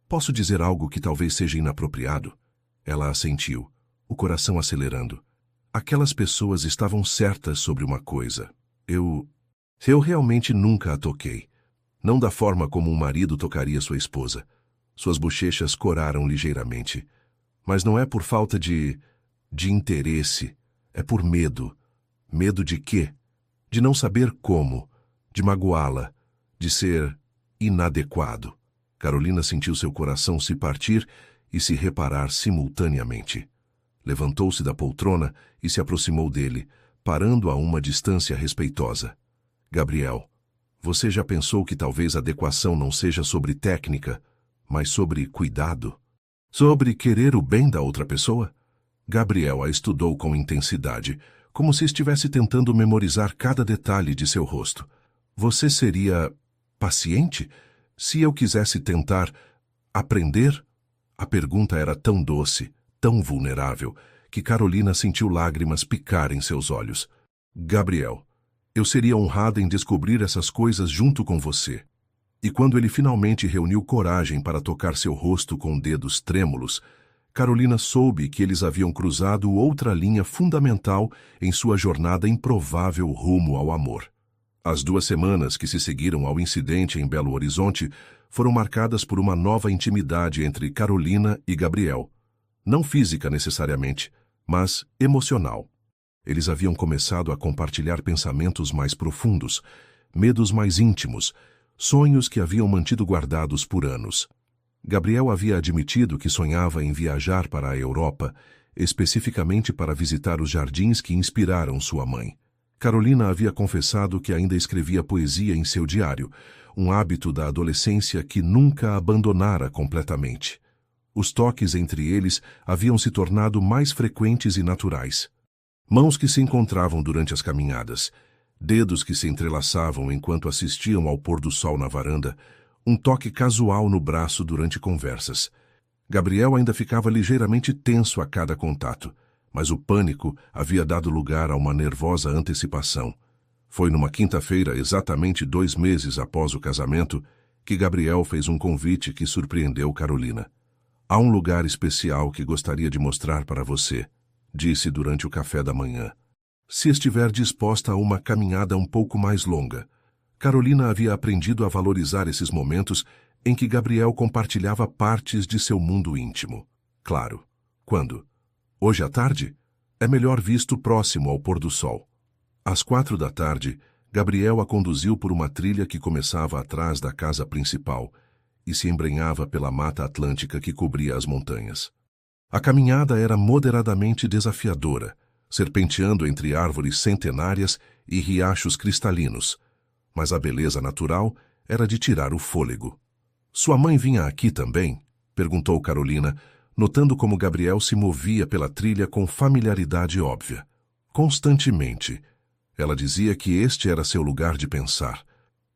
posso dizer algo que talvez seja inapropriado? Ela assentiu, o coração acelerando. Aquelas pessoas estavam certas sobre uma coisa. Eu realmente nunca a toquei. Não da forma como um marido tocaria sua esposa. Suas bochechas coraram ligeiramente. Mas não é por falta de interesse. É por medo. Medo de quê? De não saber como. De magoá-la. De ser inadequado. Carolina sentiu seu coração se partir e se reparar simultaneamente. Levantou-se da poltrona e se aproximou dele, parando a uma distância respeitosa. Gabriel, você já pensou que talvez a adequação não seja sobre técnica, mas sobre cuidado? Sobre querer o bem da outra pessoa? Gabriel a estudou com intensidade, como se estivesse tentando memorizar cada detalhe de seu rosto. Você seria paciente se eu quisesse tentar aprender? A pergunta era tão doce, tão vulnerável, que Carolina sentiu lágrimas picar em seus olhos. Gabriel, eu seria honrada em descobrir essas coisas junto com você. E quando ele finalmente reuniu coragem para tocar seu rosto com dedos trêmulos, Carolina soube que eles haviam cruzado outra linha fundamental em sua jornada improvável rumo ao amor. As 2 semanas que se seguiram ao incidente em Belo Horizonte foram marcadas por uma nova intimidade entre Carolina e Gabriel. Não física necessariamente, mas emocional. Eles haviam começado a compartilhar pensamentos mais profundos, medos mais íntimos, sonhos que haviam mantido guardados por anos. Gabriel havia admitido que sonhava em viajar para a Europa, especificamente para visitar os jardins que inspiraram sua mãe. Carolina havia confessado que ainda escrevia poesia em seu diário, um hábito da adolescência que nunca abandonara completamente. Os toques entre eles haviam se tornado mais frequentes e naturais. Mãos que se encontravam durante as caminhadas, dedos que se entrelaçavam enquanto assistiam ao pôr do sol na varanda, um toque casual no braço durante conversas. Gabriel ainda ficava ligeiramente tenso a cada contato, mas o pânico havia dado lugar a uma nervosa antecipação. Foi numa quinta-feira, exatamente 2 meses após o casamento, que Gabriel fez um convite que surpreendeu Carolina. Há um lugar especial que gostaria de mostrar para você, disse durante o café da manhã. Se estiver disposta a uma caminhada um pouco mais longa. Carolina havia aprendido a valorizar esses momentos em que Gabriel compartilhava partes de seu mundo íntimo. Claro. Quando? Hoje à tarde? É melhor visto próximo ao pôr do sol. Às 4 da tarde, Gabriel a conduziu por uma trilha que começava atrás da casa principal e se embrenhava pela mata atlântica que cobria as montanhas. A caminhada era moderadamente desafiadora, serpenteando entre árvores centenárias e riachos cristalinos, mas a beleza natural era de tirar o fôlego. Sua mãe vinha aqui também? Perguntou Carolina, notando como Gabriel se movia pela trilha com familiaridade óbvia. Constantemente. Ela dizia que este era seu lugar de pensar.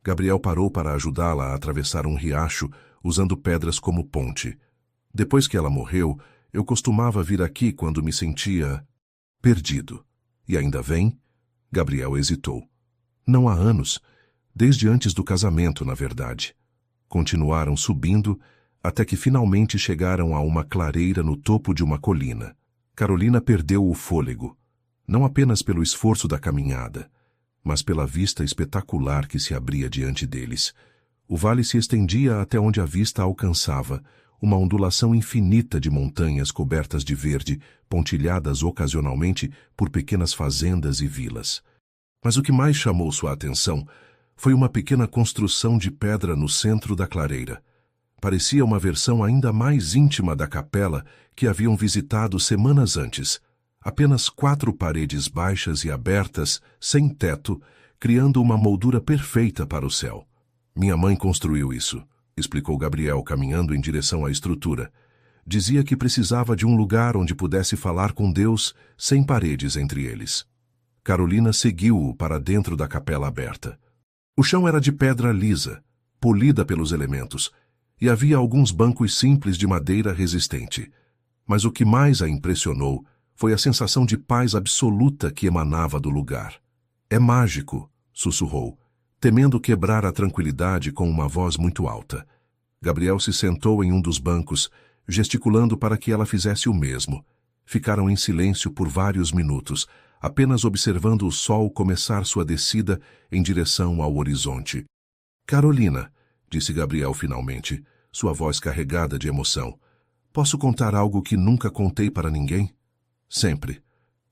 Gabriel parou para ajudá-la a atravessar um riacho, usando pedras como ponte. Depois que ela morreu, eu costumava vir aqui quando me sentia perdido. E ainda vem? Gabriel hesitou. Não há anos. Desde antes do casamento, na verdade. Continuaram subindo, até que finalmente chegaram a uma clareira no topo de uma colina. Carolina perdeu o fôlego, não apenas pelo esforço da caminhada, mas pela vista espetacular que se abria diante deles. O vale se estendia até onde a vista alcançava, uma ondulação infinita de montanhas cobertas de verde, pontilhadas ocasionalmente por pequenas fazendas e vilas. Mas o que mais chamou sua atenção foi uma pequena construção de pedra no centro da clareira. Parecia uma versão ainda mais íntima da capela que haviam visitado semanas antes. Apenas 4 paredes baixas e abertas, sem teto, criando uma moldura perfeita para o céu. Minha mãe construiu isso, explicou Gabriel, caminhando em direção à estrutura. Dizia que precisava de um lugar onde pudesse falar com Deus sem paredes entre eles. Carolina seguiu-o para dentro da capela aberta. O chão era de pedra lisa, polida pelos elementos, e havia alguns bancos simples de madeira resistente. Mas o que mais a impressionou foi a sensação de paz absoluta que emanava do lugar. É mágico, sussurrou, temendo quebrar a tranquilidade com uma voz muito alta. Gabriel se sentou em um dos bancos, gesticulando para que ela fizesse o mesmo. Ficaram em silêncio por vários minutos, apenas observando o sol começar sua descida em direção ao horizonte. Carolina, disse Gabriel finalmente, sua voz carregada de emoção. Posso contar algo que nunca contei para ninguém? Sempre.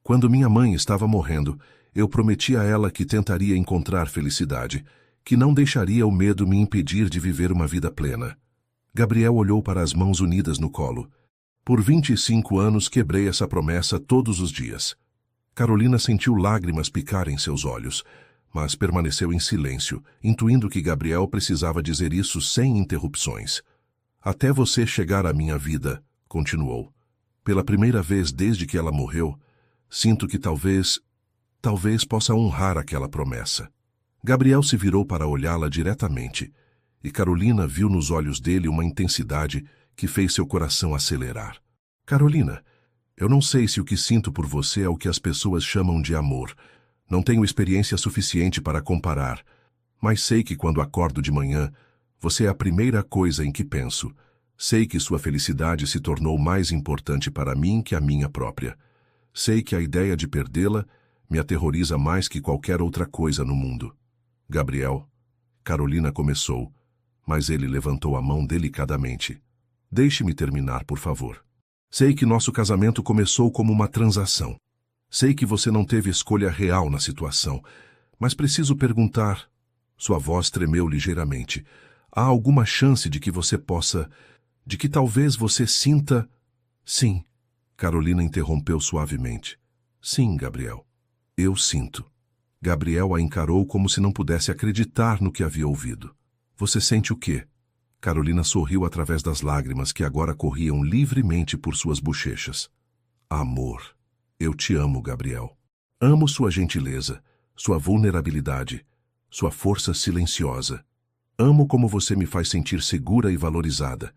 Quando minha mãe estava morrendo, eu prometi a ela que tentaria encontrar felicidade, que não deixaria o medo me impedir de viver uma vida plena. Gabriel olhou para as mãos unidas no colo. Por 25 anos quebrei essa promessa todos os dias. Carolina sentiu lágrimas picarem seus olhos, mas permaneceu em silêncio, intuindo que Gabriel precisava dizer isso sem interrupções. Até você chegar à minha vida, continuou. Pela primeira vez desde que ela morreu, sinto que talvez possa honrar aquela promessa. Gabriel se virou para olhá-la diretamente, e Carolina viu nos olhos dele uma intensidade que fez seu coração acelerar. Carolina, eu não sei se o que sinto por você é o que as pessoas chamam de amor. Não tenho experiência suficiente para comparar, mas sei que quando acordo de manhã, você é a primeira coisa em que penso. Sei que sua felicidade se tornou mais importante para mim que a minha própria. Sei que a ideia de perdê-la me aterroriza mais que qualquer outra coisa no mundo. Gabriel, Carolina começou, mas ele levantou a mão delicadamente. Deixe-me terminar, por favor. Sei que nosso casamento começou como uma transação. Sei que você não teve escolha real na situação, mas preciso perguntar. Sua voz tremeu ligeiramente. Há alguma chance de que talvez você sinta... Sim, Carolina interrompeu suavemente. Sim, Gabriel. Eu sinto. Gabriel a encarou como se não pudesse acreditar no que havia ouvido. Você sente o quê? Carolina sorriu através das lágrimas que agora corriam livremente por suas bochechas. Amor. Eu te amo, Gabriel. Amo sua gentileza, sua vulnerabilidade, sua força silenciosa. Amo como você me faz sentir segura e valorizada.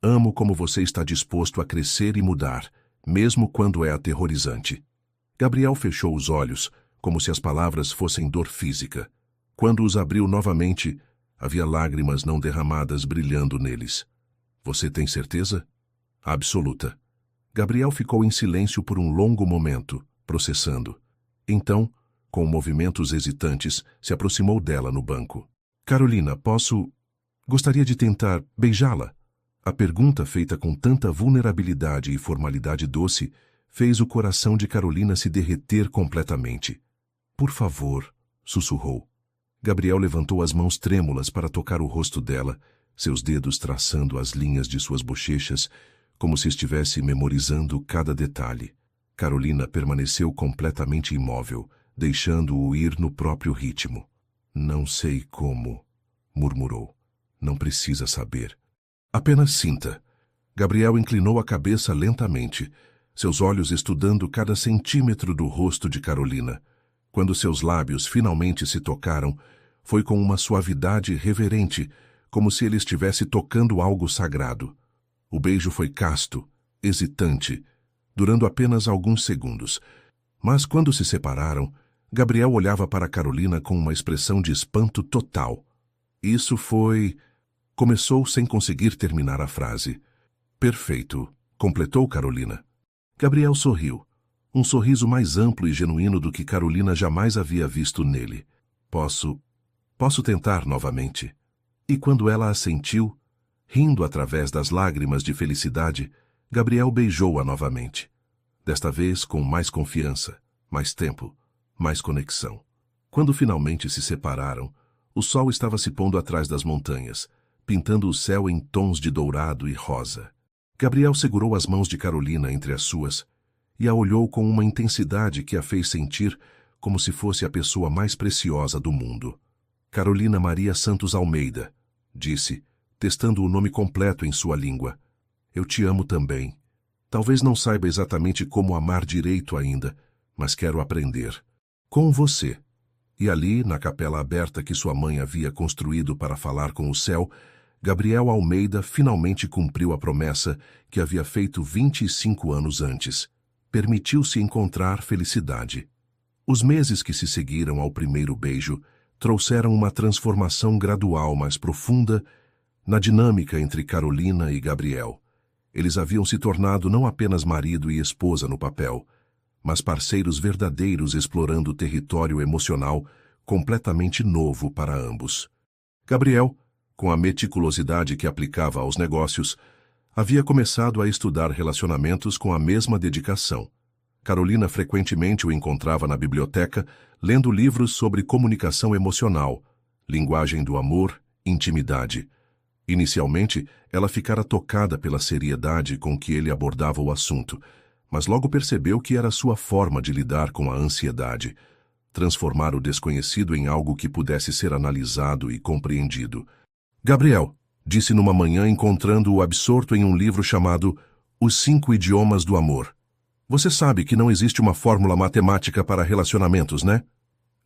Amo como você está disposto a crescer e mudar, mesmo quando é aterrorizante. Gabriel fechou os olhos, como se as palavras fossem dor física. Quando os abriu novamente, havia lágrimas não derramadas brilhando neles. Você tem certeza? Absoluta. Gabriel ficou em silêncio por um longo momento, processando. Então, com movimentos hesitantes, se aproximou dela no banco. Carolina, gostaria de tentar beijá-la? A pergunta, feita com tanta vulnerabilidade e formalidade doce, fez o coração de Carolina se derreter completamente. Por favor, sussurrou. Gabriel levantou as mãos trêmulas para tocar o rosto dela, seus dedos traçando as linhas de suas bochechas, como se estivesse memorizando cada detalhe. Carolina permaneceu completamente imóvel, deixando-o ir no próprio ritmo. Não sei como, murmurou. Não precisa saber. Apenas sinta. Gabriel inclinou a cabeça lentamente, seus olhos estudando cada centímetro do rosto de Carolina. Quando seus lábios finalmente se tocaram, foi com uma suavidade reverente, como se ele estivesse tocando algo sagrado. O beijo foi casto, hesitante, durando apenas alguns segundos. Mas quando se separaram, Gabriel olhava para Carolina com uma expressão de espanto total. Isso foi... Começou sem conseguir terminar a frase. Perfeito, completou Carolina. Gabriel sorriu. Um sorriso mais amplo e genuíno do que Carolina jamais havia visto nele. Posso tentar novamente. E quando ela assentiu, rindo através das lágrimas de felicidade, Gabriel beijou-a novamente. Desta vez com mais confiança, mais tempo, mais conexão. Quando finalmente se separaram, o sol estava se pondo atrás das montanhas, pintando o céu em tons de dourado e rosa. Gabriel segurou as mãos de Carolina entre as suas e a olhou com uma intensidade que a fez sentir como se fosse a pessoa mais preciosa do mundo. Carolina Maria Santos Almeida, disse, testando o nome completo em sua língua. Eu te amo também. Talvez não saiba exatamente como amar direito ainda, mas quero aprender. Com você. E ali, na capela aberta que sua mãe havia construído para falar com o céu, Gabriel Almeida finalmente cumpriu a promessa que havia feito 25 anos antes. Permitiu-se encontrar felicidade. Os meses que se seguiram ao primeiro beijo trouxeram uma transformação gradual mais profunda na dinâmica entre Carolina e Gabriel. Eles haviam se tornado não apenas marido e esposa no papel, mas parceiros verdadeiros explorando o território emocional completamente novo para ambos. Gabriel, com a meticulosidade que aplicava aos negócios, havia começado a estudar relacionamentos com a mesma dedicação. Carolina frequentemente o encontrava na biblioteca, lendo livros sobre comunicação emocional, linguagem do amor, intimidade. Inicialmente, ela ficara tocada pela seriedade com que ele abordava o assunto, mas logo percebeu que era sua forma de lidar com a ansiedade, transformar o desconhecido em algo que pudesse ser analisado e compreendido. Gabriel, disse numa manhã encontrando-o absorto em um livro chamado Os 5 Idiomas do Amor. Você sabe que não existe uma fórmula matemática para relacionamentos, né?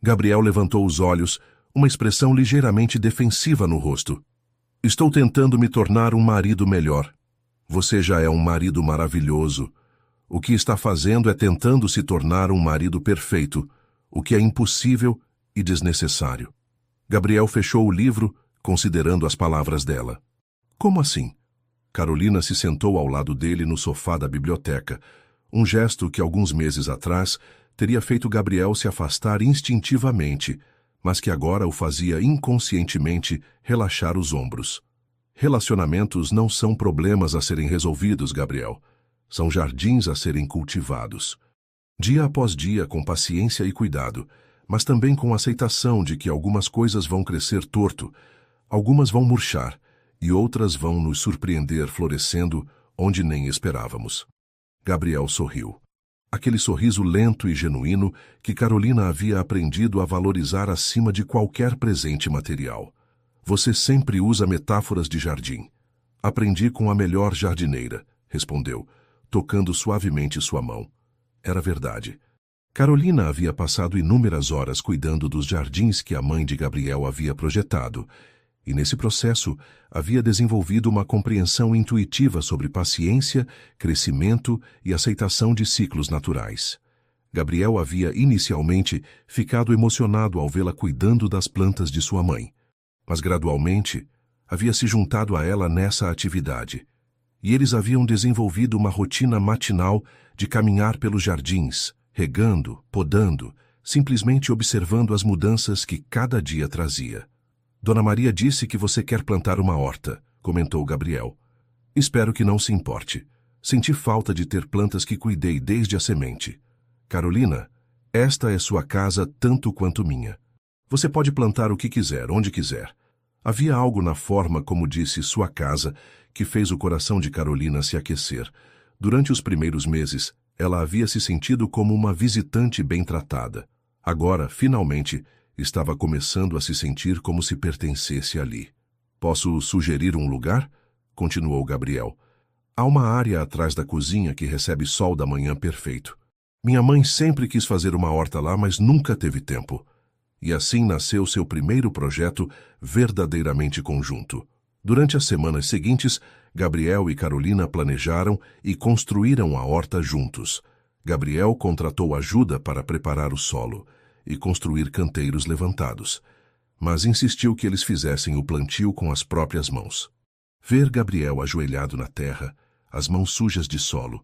Gabriel levantou os olhos, uma expressão ligeiramente defensiva no rosto. Estou tentando me tornar um marido melhor. Você já é um marido maravilhoso. O que está fazendo é tentando se tornar um marido perfeito, o que é impossível e desnecessário. Gabriel fechou o livro, considerando as palavras dela. Como assim? Carolina se sentou ao lado dele no sofá da biblioteca, um gesto que alguns meses atrás teria feito Gabriel se afastar instintivamente, mas que agora o fazia inconscientemente relaxar os ombros. Relacionamentos não são problemas a serem resolvidos, Gabriel. São jardins a serem cultivados. Dia após dia, com paciência e cuidado, mas também com aceitação de que algumas coisas vão crescer torto, algumas vão murchar e outras vão nos surpreender florescendo onde nem esperávamos. Gabriel sorriu. Aquele sorriso lento e genuíno que Carolina havia aprendido a valorizar acima de qualquer presente material. Você sempre usa metáforas de jardim. Aprendi com a melhor jardineira, respondeu, tocando suavemente sua mão. Era verdade. Carolina havia passado inúmeras horas cuidando dos jardins que a mãe de Gabriel havia projetado, e nesse processo havia desenvolvido uma compreensão intuitiva sobre paciência, crescimento e aceitação de ciclos naturais. Gabriel havia inicialmente ficado emocionado ao vê-la cuidando das plantas de sua mãe, mas gradualmente havia se juntado a ela nessa atividade, e eles haviam desenvolvido uma rotina matinal de caminhar pelos jardins, regando, podando, simplesmente observando as mudanças que cada dia trazia. Dona Maria disse que você quer plantar uma horta, comentou Gabriel. Espero que não se importe. Senti falta de ter plantas que cuidei desde a semente. Carolina, esta é sua casa tanto quanto minha. Você pode plantar o que quiser, onde quiser. Havia algo na forma como disse sua casa que fez o coração de Carolina se aquecer. Durante os primeiros meses, ela havia se sentido como uma visitante bem tratada. Agora, finalmente, estava começando a se sentir como se pertencesse ali. Posso sugerir um lugar? Continuou Gabriel. Há uma área atrás da cozinha que recebe sol da manhã perfeito. Minha mãe sempre quis fazer uma horta lá, mas nunca teve tempo. E assim nasceu seu primeiro projeto verdadeiramente conjunto. Durante as semanas seguintes, Gabriel e Carolina planejaram e construíram a horta juntos. Gabriel contratou ajuda para preparar o solo e construir canteiros levantados, mas insistiu que eles fizessem o plantio com as próprias mãos. Ver Gabriel ajoelhado na terra, as mãos sujas de solo,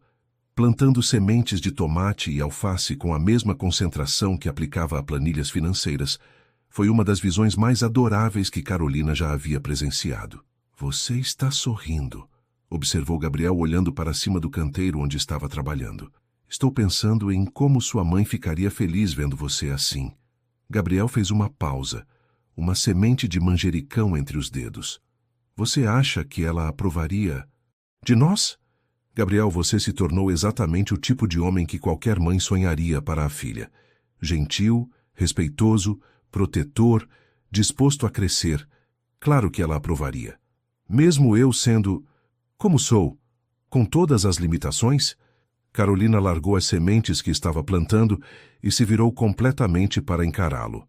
plantando sementes de tomate e alface com a mesma concentração que aplicava a planilhas financeiras, foi uma das visões mais adoráveis que Carolina já havia presenciado. Você está sorrindo, observou Gabriel olhando para cima do canteiro onde estava trabalhando. Estou pensando em como sua mãe ficaria feliz vendo você assim. Gabriel fez uma pausa, uma semente de manjericão entre os dedos. Você acha que ela aprovaria? De nós? Gabriel, você se tornou exatamente o tipo de homem que qualquer mãe sonharia para a filha. Gentil, respeitoso, protetor, disposto a crescer. Claro que ela aprovaria. Mesmo eu sendo... como sou? Com todas as limitações? Carolina largou as sementes que estava plantando e se virou completamente para encará-lo.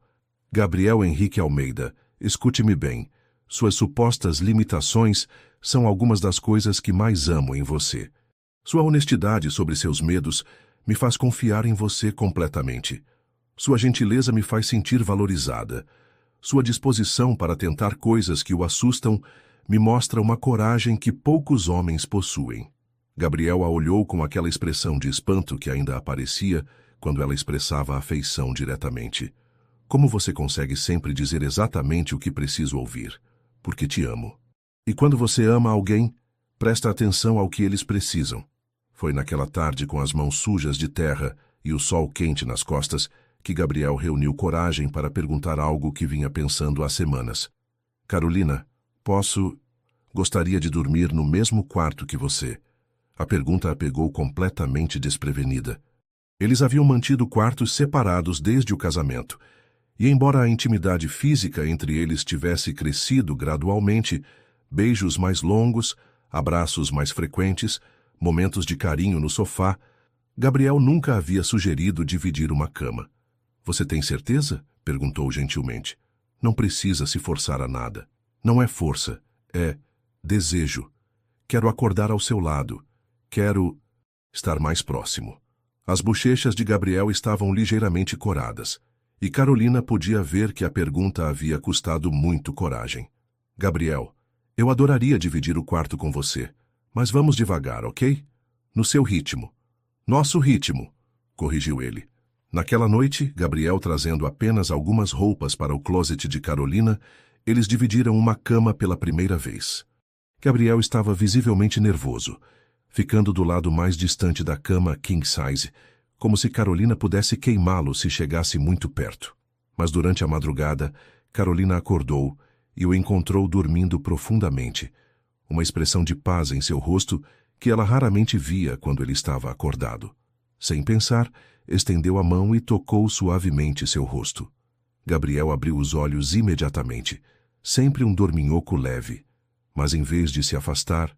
Gabriel Henrique Almeida, escute-me bem. Suas supostas limitações são algumas das coisas que mais amo em você. Sua honestidade sobre seus medos me faz confiar em você completamente. Sua gentileza me faz sentir valorizada. Sua disposição para tentar coisas que o assustam me mostra uma coragem que poucos homens possuem. Gabriel a olhou com aquela expressão de espanto que ainda aparecia quando ela expressava afeição diretamente. Como você consegue sempre dizer exatamente o que preciso ouvir? Porque te amo. E quando você ama alguém, presta atenção ao que eles precisam. Foi naquela tarde com as mãos sujas de terra e o sol quente nas costas que Gabriel reuniu coragem para perguntar algo que vinha pensando há semanas. Carolina, gostaria de dormir no mesmo quarto que você. A pergunta a pegou completamente desprevenida. Eles haviam mantido quartos separados desde o casamento, e embora a intimidade física entre eles tivesse crescido gradualmente, beijos mais longos, abraços mais frequentes, momentos de carinho no sofá, Gabriel nunca havia sugerido dividir uma cama. Você tem certeza? Perguntou gentilmente. Não precisa se forçar a nada. Não é força, é desejo. Quero acordar ao seu lado. Quero estar mais próximo. As bochechas de Gabriel estavam ligeiramente coradas, e Carolina podia ver que a pergunta havia custado muito coragem. Gabriel, eu adoraria dividir o quarto com você, mas vamos devagar, ok? No seu ritmo. Nosso ritmo, corrigiu ele. Naquela noite, Gabriel trazendo apenas algumas roupas para o closet de Carolina, eles dividiram uma cama pela primeira vez. Gabriel estava visivelmente nervoso, ficando do lado mais distante da cama king size, como se Carolina pudesse queimá-lo se chegasse muito perto. Mas durante a madrugada, Carolina acordou e o encontrou dormindo profundamente, uma expressão de paz em seu rosto que ela raramente via quando ele estava acordado. Sem pensar, estendeu a mão e tocou suavemente seu rosto. Gabriel abriu os olhos imediatamente, sempre um dorminhoco leve, mas em vez de se afastar,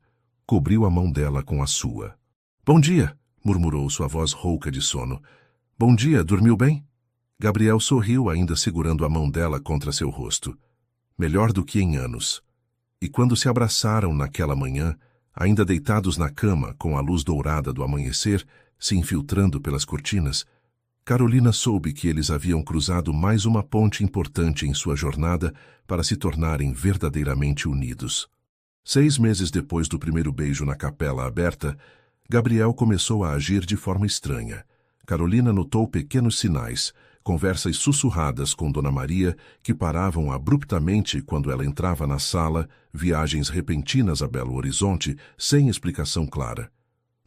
cobriu a mão dela com a sua. Bom dia, murmurou sua voz rouca de sono. Bom dia, dormiu bem? Gabriel sorriu, ainda segurando a mão dela contra seu rosto. Melhor do que em anos. E quando se abraçaram naquela manhã, ainda deitados na cama com a luz dourada do amanhecer se infiltrando pelas cortinas, Carolina soube que eles haviam cruzado mais uma ponte importante em sua jornada para se tornarem verdadeiramente unidos. 6 meses depois do primeiro beijo na capela aberta, Gabriel começou a agir de forma estranha. Carolina notou pequenos sinais, conversas sussurradas com Dona Maria que paravam abruptamente quando ela entrava na sala, viagens repentinas a Belo Horizonte sem explicação clara.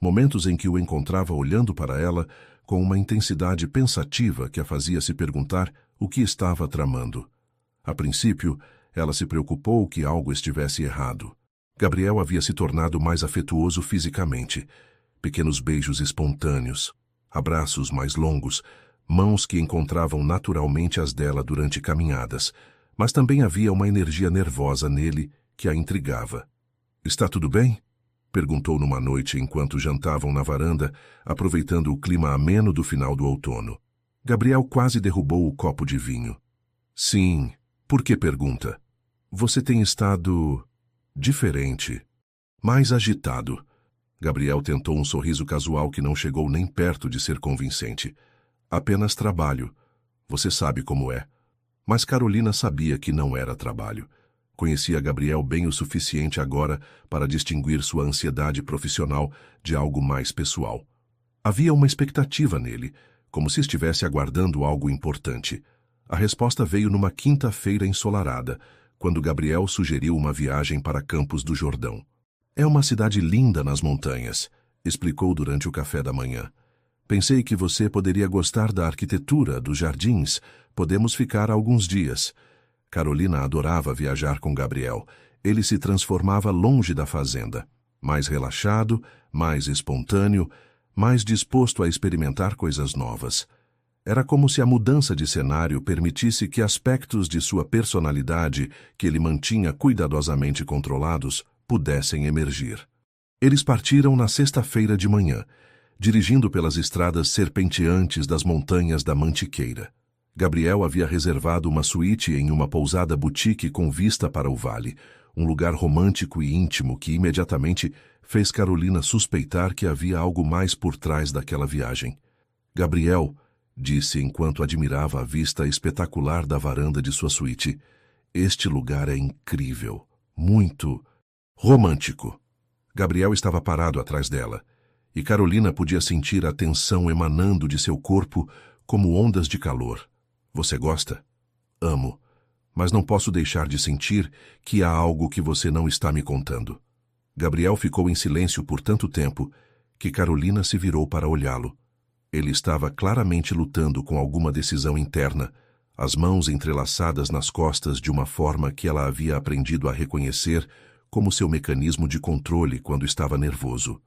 Momentos em que o encontrava olhando para ela com uma intensidade pensativa que a fazia se perguntar o que estava tramando. A princípio, ela se preocupou que algo estivesse errado. Gabriel havia se tornado mais afetuoso fisicamente. Pequenos beijos espontâneos, abraços mais longos, mãos que encontravam naturalmente as dela durante caminhadas, mas também havia uma energia nervosa nele que a intrigava. Está tudo bem? Perguntou numa noite enquanto jantavam na varanda, aproveitando o clima ameno do final do outono. Gabriel quase derrubou o copo de vinho. Sim. Por que pergunta? Você tem estado... diferente. Mais agitado. Gabriel tentou um sorriso casual que não chegou nem perto de ser convincente. Apenas trabalho. Você sabe como é. Mas Carolina sabia que não era trabalho. Conhecia Gabriel bem o suficiente agora para distinguir sua ansiedade profissional de algo mais pessoal. Havia uma expectativa nele, como se estivesse aguardando algo importante. A resposta veio numa quinta-feira ensolarada, quando Gabriel sugeriu uma viagem para Campos do Jordão. É uma cidade linda nas montanhas, explicou durante o café da manhã. Pensei que você poderia gostar da arquitetura, dos jardins. Podemos ficar alguns dias. Carolina adorava viajar com Gabriel. ele se transformava longe da fazenda, mais relaxado, mais espontâneo, mais disposto a experimentar coisas novas. Era como se a mudança de cenário permitisse que aspectos de sua personalidade, que ele mantinha cuidadosamente controlados, pudessem emergir. Eles partiram na sexta-feira de manhã, dirigindo pelas estradas serpenteantes das montanhas da Mantiqueira. Gabriel havia reservado uma suíte em uma pousada boutique com vista para o vale, um lugar romântico e íntimo que imediatamente fez Carolina suspeitar que havia algo mais por trás daquela viagem. Gabriel, disse enquanto admirava a vista espetacular da varanda de sua suíte, este lugar é incrível, muito romântico. Gabriel estava parado atrás dela, e Carolina podia sentir a tensão emanando de seu corpo como ondas de calor. Você gosta? Amo, mas não posso deixar de sentir que há algo que você não está me contando. Gabriel ficou em silêncio por tanto tempo que Carolina se virou para olhá-lo. Ele estava claramente lutando com alguma decisão interna, as mãos entrelaçadas nas costas de uma forma que ela havia aprendido a reconhecer como seu mecanismo de controle quando estava nervoso.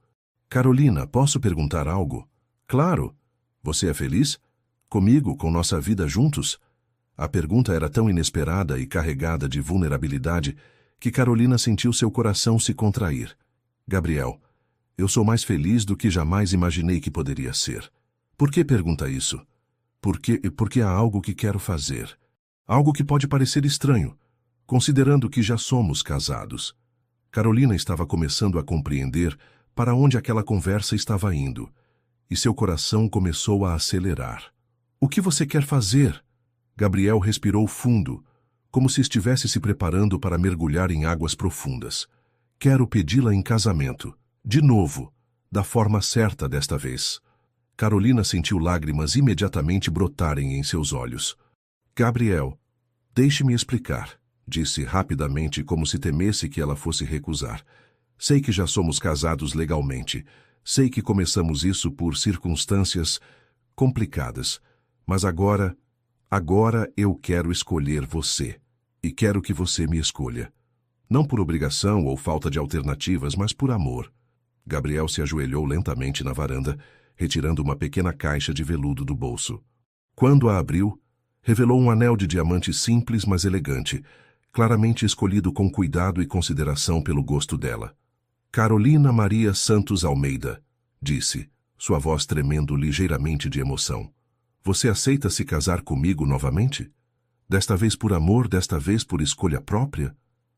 Carolina, posso perguntar algo? Claro. Você é feliz? Comigo, com nossa vida juntos? A pergunta era tão inesperada e carregada de vulnerabilidade que Carolina sentiu seu coração se contrair. Gabriel, eu sou mais feliz do que jamais imaginei que poderia ser. Por que pergunta isso? Porque há algo que quero fazer. Algo que pode parecer estranho, considerando que já somos casados. Carolina estava começando a compreender para onde aquela conversa estava indo, e seu coração começou a acelerar. O que você quer fazer? Gabriel respirou fundo, como se estivesse se preparando para mergulhar em águas profundas. Quero pedi-la em casamento, de novo, da forma certa desta vez. Carolina sentiu lágrimas imediatamente brotarem em seus olhos. Gabriel, deixe-me explicar, disse rapidamente como se temesse que ela fosse recusar. Sei que já somos casados legalmente. Sei que começamos isso por circunstâncias complicadas. Mas agora eu quero escolher você. E quero que você me escolha. Não por obrigação ou falta de alternativas, mas por amor. Gabriel se ajoelhou lentamente na varanda, retirando uma pequena caixa de veludo do bolso. Quando a abriu, revelou um anel de diamante simples, mas elegante, claramente escolhido com cuidado e consideração pelo gosto dela. Carolina Maria Santos Almeida, disse, sua voz tremendo ligeiramente de emoção. Você aceita se casar comigo novamente? Desta vez por amor, desta vez por escolha própria?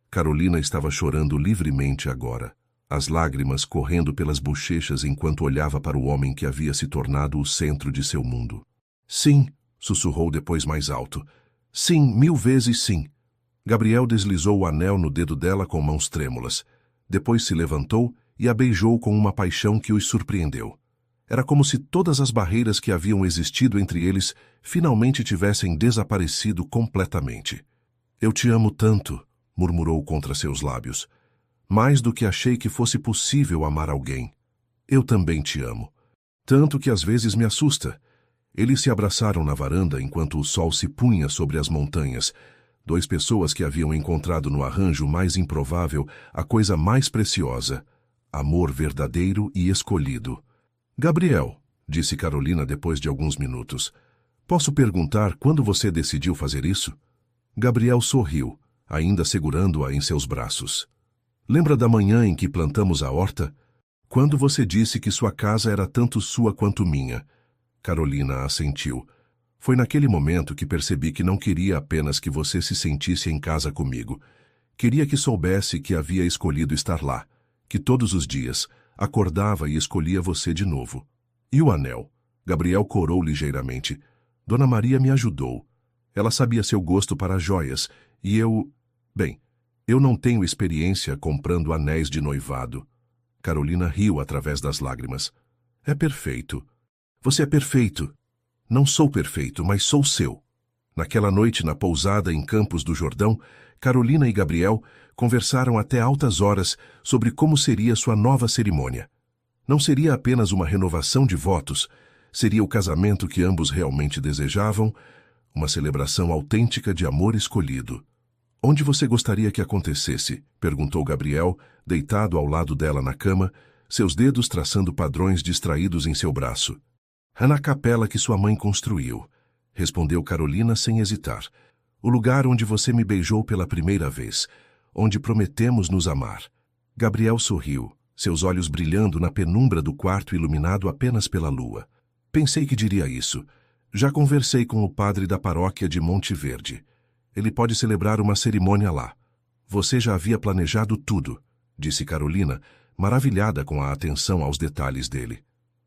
Carolina estava chorando livremente agora, as lágrimas correndo pelas bochechas enquanto olhava para o homem que havia se tornado o centro de seu mundo. Sim, sussurrou depois mais alto. Sim, 1000 vezes sim. Gabriel deslizou o anel no dedo dela com mãos trêmulas. Depois se levantou e a beijou com uma paixão que os surpreendeu. Era como se todas as barreiras que haviam existido entre eles finalmente tivessem desaparecido completamente. Eu te amo tanto, murmurou contra seus lábios. Mais do que achei que fosse possível amar alguém. Eu também te amo. Tanto que às vezes me assusta. Eles se abraçaram na varanda enquanto o sol se punha sobre as montanhas. 2 pessoas que haviam encontrado no arranjo mais improvável a coisa mais preciosa. Amor verdadeiro e escolhido. Gabriel, disse Carolina depois de alguns minutos, posso perguntar quando você decidiu fazer isso? Gabriel sorriu, ainda segurando-a em seus braços. Lembra da manhã em que plantamos a horta? Quando você disse que sua casa era tanto sua quanto minha. Carolina assentiu. Foi naquele momento que percebi que não queria apenas que você se sentisse em casa comigo. Queria que soubesse que havia escolhido estar lá, que todos os dias acordava e escolhia você de novo. E o anel? Gabriel corou ligeiramente. Dona Maria me ajudou. Ela sabia seu gosto para joias, e eu... Bem, eu não tenho experiência comprando anéis de noivado. Carolina riu através das lágrimas. É perfeito. Você é perfeito. Não sou perfeito, mas sou seu. Naquela noite na pousada em Campos do Jordão, Carolina e Gabriel conversaram até altas horas sobre como seria sua nova cerimônia. Não seria apenas uma renovação de votos, seria o casamento que ambos realmente desejavam, uma celebração autêntica de amor escolhido. Onde você gostaria que acontecesse? Perguntou Gabriel, deitado ao lado dela na cama, seus dedos traçando padrões distraídos em seu braço. É na capela que sua mãe construiu, respondeu Carolina sem hesitar. O lugar onde você me beijou pela primeira vez, onde prometemos nos amar. Gabriel sorriu, seus olhos brilhando na penumbra do quarto iluminado apenas pela lua. Pensei que diria isso. Já conversei com o padre da paróquia de Monte Verde. Ele pode celebrar uma cerimônia lá. Você já havia planejado tudo, disse Carolina, maravilhada com a atenção aos detalhes dele.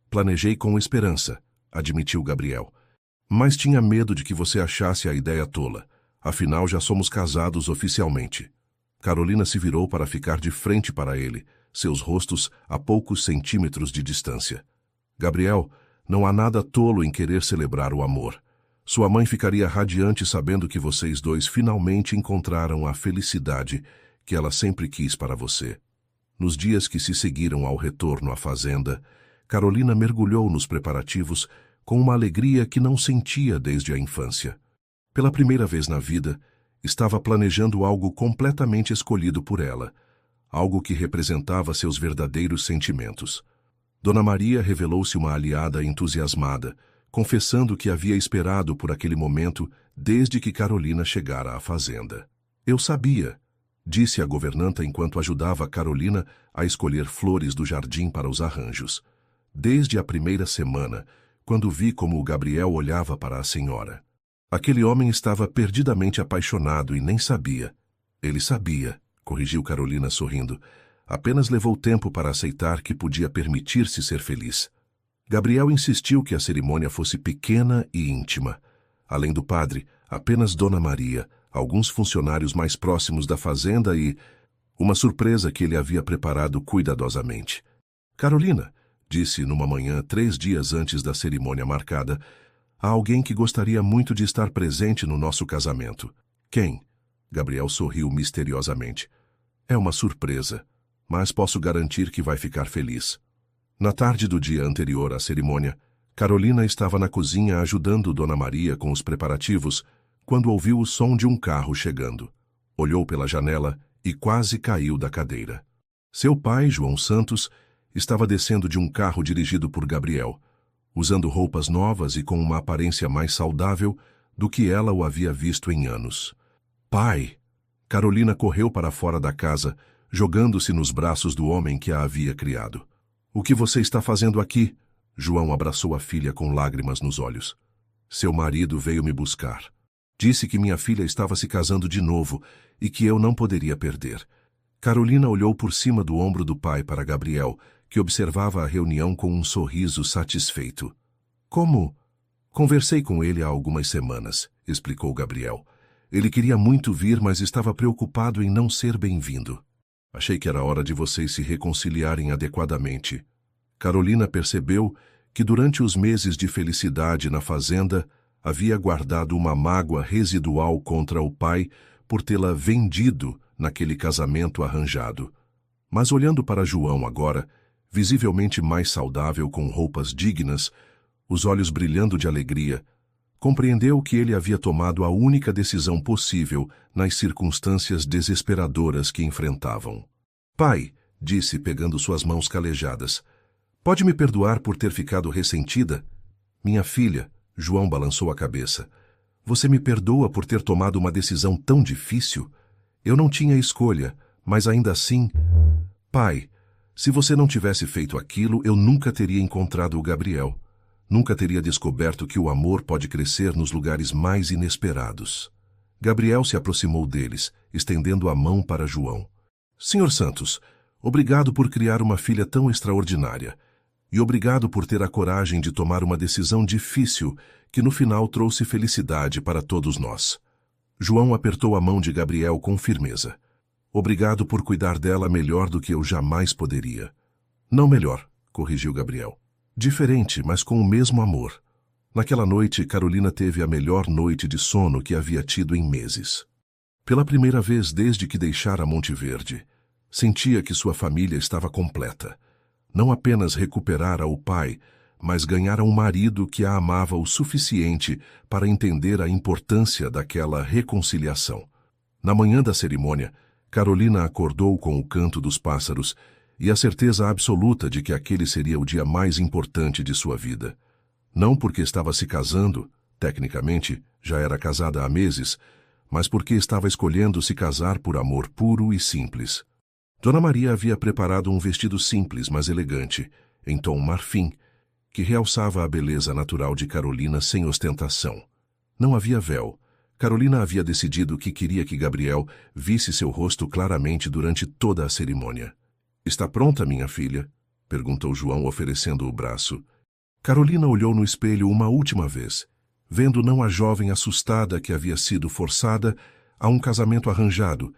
Planejei com esperança, admitiu Gabriel. Mas tinha medo de que você achasse a ideia tola. Afinal, já somos casados oficialmente. Carolina se virou para ficar de frente para ele, seus rostos a poucos centímetros de distância. Gabriel, não há nada tolo em querer celebrar o amor. Sua mãe ficaria radiante sabendo que vocês dois finalmente encontraram a felicidade que ela sempre quis para você. Nos dias que se seguiram ao retorno à fazenda, Carolina mergulhou nos preparativos com uma alegria que não sentia desde a infância. Pela primeira vez na vida, estava planejando algo completamente escolhido por ela, algo que representava seus verdadeiros sentimentos. Dona Maria revelou-se uma aliada entusiasmada, confessando que havia esperado por aquele momento desde que Carolina chegara à fazenda. Eu sabia, disse a governanta enquanto ajudava Carolina a escolher flores do jardim para os arranjos. Desde a primeira semana, quando vi como o Gabriel olhava para a senhora. Aquele homem estava perdidamente apaixonado e nem sabia. Ele sabia, corrigiu Carolina sorrindo. Apenas levou tempo para aceitar que podia permitir-se ser feliz. Gabriel insistiu que a cerimônia fosse pequena e íntima. Além do padre, apenas Dona Maria, alguns funcionários mais próximos da fazenda e uma surpresa que ele havia preparado cuidadosamente. Carolina, disse numa manhã 3 dias antes da cerimônia marcada, há alguém que gostaria muito de estar presente no nosso casamento. Quem? Gabriel sorriu misteriosamente. É uma surpresa, mas posso garantir que vai ficar feliz. Na tarde do dia anterior à cerimônia, Carolina estava na cozinha ajudando Dona Maria com os preparativos quando ouviu o som de um carro chegando. Olhou pela janela e quase caiu da cadeira. Seu pai, João Santos, estava descendo de um carro dirigido por Gabriel, usando roupas novas e com uma aparência mais saudável do que ela o havia visto em anos. Pai! Carolina correu para fora da casa, jogando-se nos braços do homem que a havia criado. O que você está fazendo aqui? João abraçou a filha com lágrimas nos olhos. Seu marido veio me buscar. Disse que minha filha estava se casando de novo e que eu não poderia perder. Carolina olhou por cima do ombro do pai para Gabriel, que observava a reunião com um sorriso satisfeito. Como? Conversei com ele há algumas semanas, explicou Gabriel. Ele queria muito vir, mas estava preocupado em não ser bem-vindo. Achei que era hora de vocês se reconciliarem adequadamente. Carolina percebeu que durante os meses de felicidade na fazenda havia guardado uma mágoa residual contra o pai por tê-la vendido naquele casamento arranjado. Mas olhando para João agora, visivelmente mais saudável com roupas dignas, os olhos brilhando de alegria, compreendeu que ele havia tomado a única decisão possível nas circunstâncias desesperadoras que enfrentavam. Pai, disse pegando suas mãos calejadas, pode me perdoar por ter ficado ressentida? Minha filha, João balançou a cabeça, você me perdoa por ter tomado uma decisão tão difícil? Eu não tinha escolha, mas ainda assim... Pai, se você não tivesse feito aquilo, eu nunca teria encontrado o Gabriel. Nunca teria descoberto que o amor pode crescer nos lugares mais inesperados. Gabriel se aproximou deles, estendendo a mão para João. Senhor Santos, obrigado por criar uma filha tão extraordinária. E obrigado por ter a coragem de tomar uma decisão difícil que no final trouxe felicidade para todos nós. João apertou a mão de Gabriel com firmeza. Obrigado por cuidar dela melhor do que eu jamais poderia. Não melhor, corrigiu Gabriel. Diferente, mas com o mesmo amor. Naquela noite, Carolina teve a melhor noite de sono que havia tido em meses. Pela primeira vez desde que deixara Monte Verde, sentia que sua família estava completa. Não apenas recuperara o pai, mas ganhara um marido que a amava o suficiente para entender a importância daquela reconciliação. Na manhã da cerimônia, Carolina acordou com o canto dos pássaros e a certeza absoluta de que aquele seria o dia mais importante de sua vida. Não porque estava se casando, tecnicamente já era casada há meses, mas porque estava escolhendo se casar por amor puro e simples. Dona Maria havia preparado um vestido simples, mas elegante, em tom marfim, que realçava a beleza natural de Carolina sem ostentação. Não havia véu. Carolina havia decidido que queria que Gabriel visse seu rosto claramente durante toda a cerimônia. "Está pronta, minha filha?" perguntou João, oferecendo o braço. Carolina olhou no espelho uma última vez, vendo não a jovem assustada que havia sido forçada a um casamento arranjado,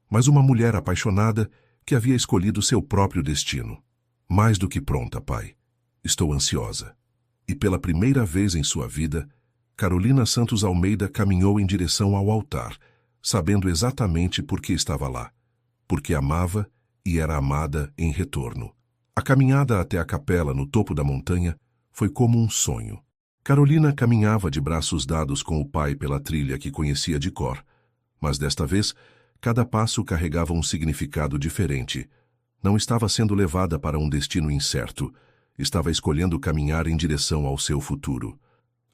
mas uma mulher apaixonada que havia escolhido seu próprio destino. "Mais do que pronta, pai. Estou ansiosa." E pela primeira vez em sua vida, Carolina Santos Almeida caminhou em direção ao altar, sabendo exatamente por que estava lá. Porque amava e era amada em retorno. A caminhada até a capela no topo da montanha foi como um sonho. Carolina caminhava de braços dados com o pai pela trilha que conhecia de cor, mas desta vez, cada passo carregava um significado diferente. Não estava sendo levada para um destino incerto, estava escolhendo caminhar em direção ao seu futuro.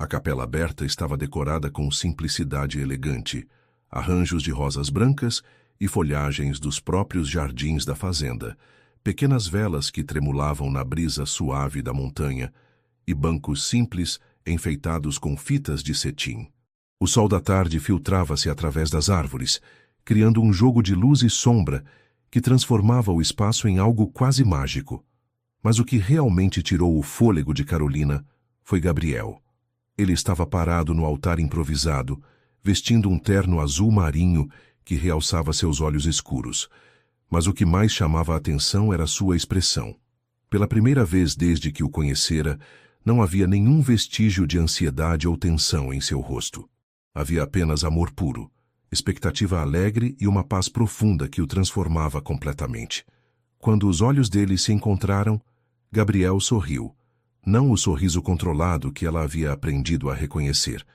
A capela aberta estava decorada com simplicidade elegante, arranjos de rosas brancas e folhagens dos próprios jardins da fazenda, pequenas velas que tremulavam na brisa suave da montanha e bancos simples enfeitados com fitas de cetim. O sol da tarde filtrava-se através das árvores, criando um jogo de luz e sombra que transformava o espaço em algo quase mágico. Mas o que realmente tirou o fôlego de Carolina foi Gabriel. Ele estava parado no altar improvisado, vestindo um terno azul marinho que realçava seus olhos escuros. Mas o que mais chamava a atenção era sua expressão. Pela primeira vez desde que o conhecera, não havia nenhum vestígio de ansiedade ou tensão em seu rosto. Havia apenas amor puro, expectativa alegre e uma paz profunda que o transformava completamente. Quando os olhos dele se encontraram, Gabriel sorriu. Não o sorriso controlado que ela havia aprendido a reconhecer,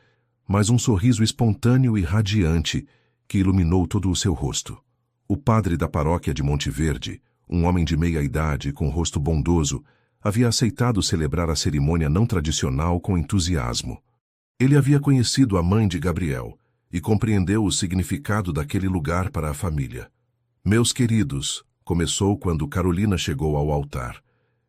mas um sorriso espontâneo e radiante que iluminou todo o seu rosto. O padre da paróquia de Monte Verde, um homem de meia idade com rosto bondoso, havia aceitado celebrar a cerimônia não tradicional com entusiasmo. Ele havia conhecido a mãe de Gabriel e compreendeu o significado daquele lugar para a família. "Meus queridos", começou quando Carolina chegou ao altar,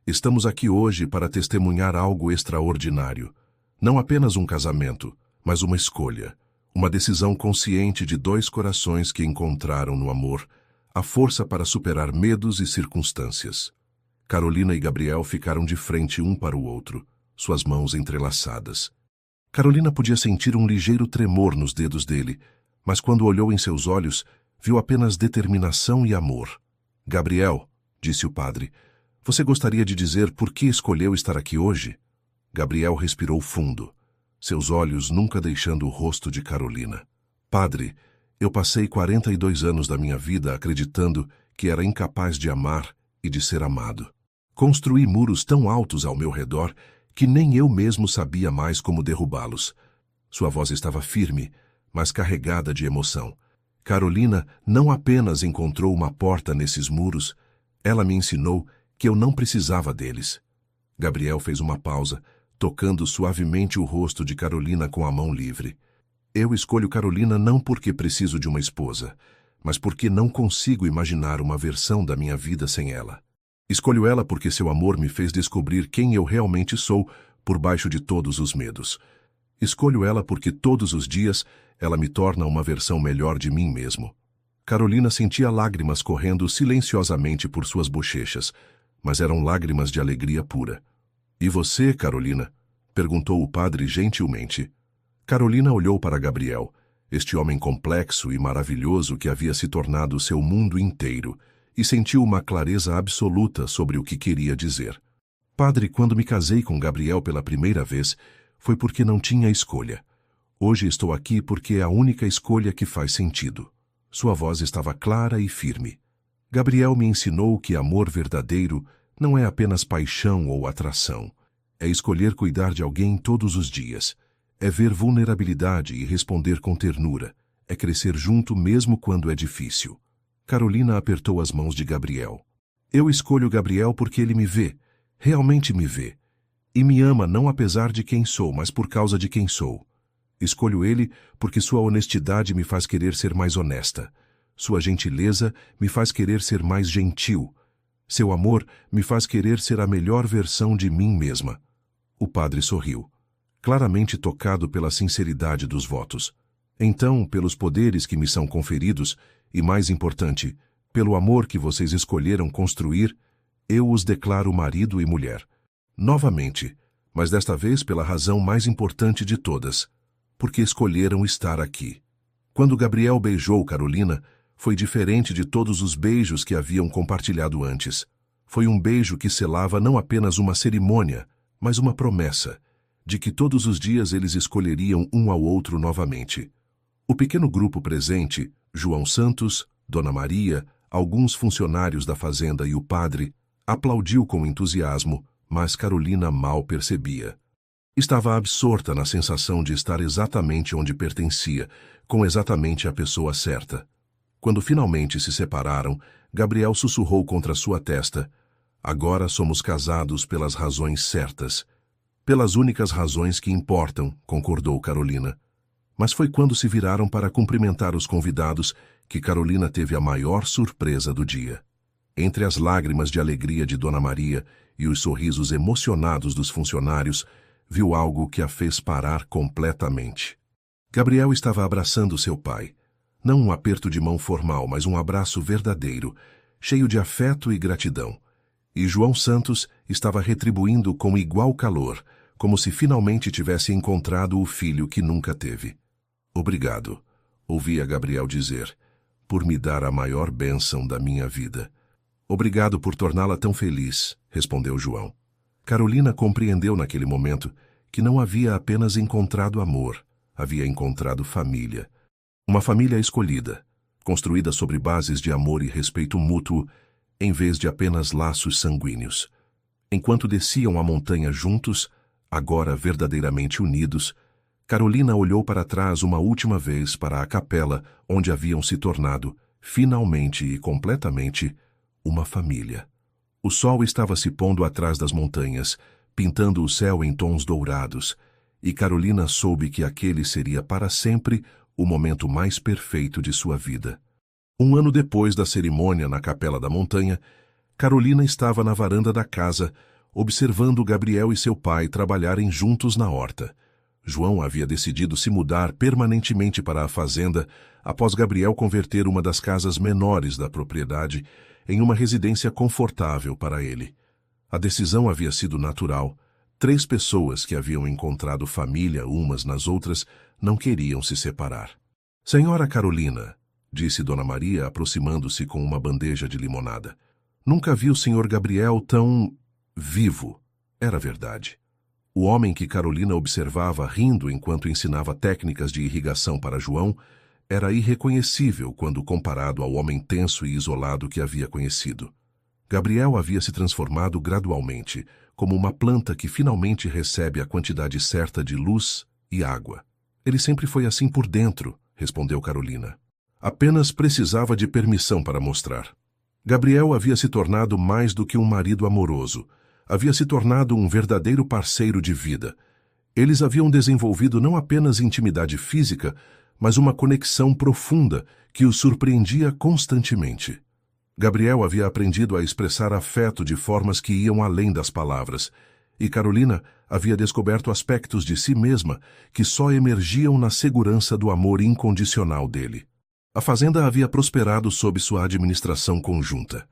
"estamos aqui hoje para testemunhar algo extraordinário. Não apenas um casamento, mas uma escolha. Uma decisão consciente de dois corações que encontraram no amor a força para superar medos e circunstâncias." Carolina e Gabriel ficaram de frente um para o outro, suas mãos entrelaçadas. Carolina podia sentir um ligeiro tremor nos dedos dele, mas quando olhou em seus olhos, viu apenas determinação e amor. "Gabriel", disse o padre, "você gostaria de dizer por que escolheu estar aqui hoje?" Gabriel respirou fundo, seus olhos nunca deixando o rosto de Carolina. "Padre, eu passei 42 anos da minha vida acreditando que era incapaz de amar e de ser amado. Construí muros tão altos ao meu redor que nem eu mesmo sabia mais como derrubá-los." Sua voz estava firme, mas carregada de emoção. "Carolina não apenas encontrou uma porta nesses muros, ela me ensinou que eu não precisava deles." Gabriel fez uma pausa, tocando suavemente o rosto de Carolina com a mão livre. "Eu escolho Carolina não porque preciso de uma esposa, mas porque não consigo imaginar uma versão da minha vida sem ela. Escolho ela porque seu amor me fez descobrir quem eu realmente sou por baixo de todos os medos. Escolho ela porque todos os dias ela me torna uma versão melhor de mim mesmo." Carolina sentia lágrimas correndo silenciosamente por suas bochechas, mas eram lágrimas de alegria pura. "E você, Carolina?" perguntou o padre gentilmente. Carolina olhou para Gabriel, este homem complexo e maravilhoso que havia se tornado seu mundo inteiro, e sentiu uma clareza absoluta sobre o que queria dizer. "Padre, quando me casei com Gabriel pela primeira vez, foi porque não tinha escolha. Hoje estou aqui porque é a única escolha que faz sentido." Sua voz estava clara e firme. "Gabriel me ensinou que amor verdadeiro não é apenas paixão ou atração. É escolher cuidar de alguém todos os dias. É ver vulnerabilidade e responder com ternura. é crescer junto mesmo quando é difícil. Carolina apertou as mãos de Gabriel. Eu escolho Gabriel porque ele me vê, realmente me vê. E me ama não apesar de quem sou, mas por causa de quem sou. Escolho ele porque sua honestidade me faz querer ser mais honesta. Sua gentileza me faz querer ser mais gentil. Seu amor me faz querer ser a melhor versão de mim mesma. O padre sorriu, claramente tocado pela sinceridade dos votos. Então, pelos poderes que me são conferidos, e mais importante, pelo amor que vocês escolheram construir, eu os declaro marido e mulher. Novamente, mas desta vez pela razão mais importante de todas, porque escolheram estar aqui. Quando Gabriel beijou Carolina, foi diferente de todos os beijos que haviam compartilhado antes. Foi um beijo que selava não apenas uma cerimônia, mas uma promessa, de que todos os dias eles escolheriam um ao outro novamente. O pequeno grupo presente, João Santos, Dona Maria, alguns funcionários da fazenda e o padre, aplaudiu com entusiasmo, mas Carolina mal percebia. Estava absorta na sensação de estar exatamente onde pertencia, com exatamente a pessoa certa. Quando finalmente se separaram, Gabriel sussurrou contra sua testa: agora somos casados pelas razões certas. Pelas únicas razões que importam, concordou Carolina. Mas foi quando se viraram para cumprimentar os convidados que Carolina teve a maior surpresa do dia. Entre as lágrimas de alegria de Dona Maria e os sorrisos emocionados dos funcionários, viu algo que a fez parar completamente. Gabriel estava abraçando seu pai. Não um aperto de mão formal, mas um abraço verdadeiro, cheio de afeto e gratidão. E João Santos estava retribuindo com igual calor, como se finalmente tivesse encontrado o filho que nunca teve. Obrigado, ouvia Gabriel dizer, por me dar a maior bênção da minha vida. Obrigado por torná-la tão feliz, respondeu João. Carolina compreendeu naquele momento que não havia apenas encontrado amor, havia encontrado família. Uma família escolhida, construída sobre bases de amor e respeito mútuo, em vez de apenas laços sanguíneos. Enquanto desciam a montanha juntos, agora verdadeiramente unidos, Carolina olhou para trás uma última vez para a capela onde haviam se tornado, finalmente e completamente, uma família. O sol estava se pondo atrás das montanhas, pintando o céu em tons dourados, e Carolina soube que aquele seria para sempre o momento mais perfeito de sua vida. Um ano depois da cerimônia na Capela da Montanha, Carolina estava na varanda da casa, observando Gabriel e seu pai trabalharem juntos na horta. João havia decidido se mudar permanentemente para a fazenda após Gabriel converter uma das casas menores da propriedade em uma residência confortável para ele. A decisão havia sido natural. 3 pessoas que haviam encontrado família umas nas outras não queriam se separar. Senhora Carolina, disse Dona Maria, aproximando-se com uma bandeja de limonada. Nunca vi o senhor Gabriel tão vivo. Era verdade. O homem que Carolina observava rindo enquanto ensinava técnicas de irrigação para João era irreconhecível quando comparado ao homem tenso e isolado que havia conhecido. Gabriel havia se transformado gradualmente, como uma planta que finalmente recebe a quantidade certa de luz e água. Ele sempre foi assim por dentro, respondeu Carolina. Apenas precisava de permissão para mostrar. Gabriel havia se tornado mais do que um marido amoroso. Havia se tornado um verdadeiro parceiro de vida. Eles haviam desenvolvido não apenas intimidade física, mas uma conexão profunda que os surpreendia constantemente. Gabriel havia aprendido a expressar afeto de formas que iam além das palavras, e Carolina havia descoberto aspectos de si mesma que só emergiam na segurança do amor incondicional dele. A fazenda havia prosperado sob sua administração conjunta.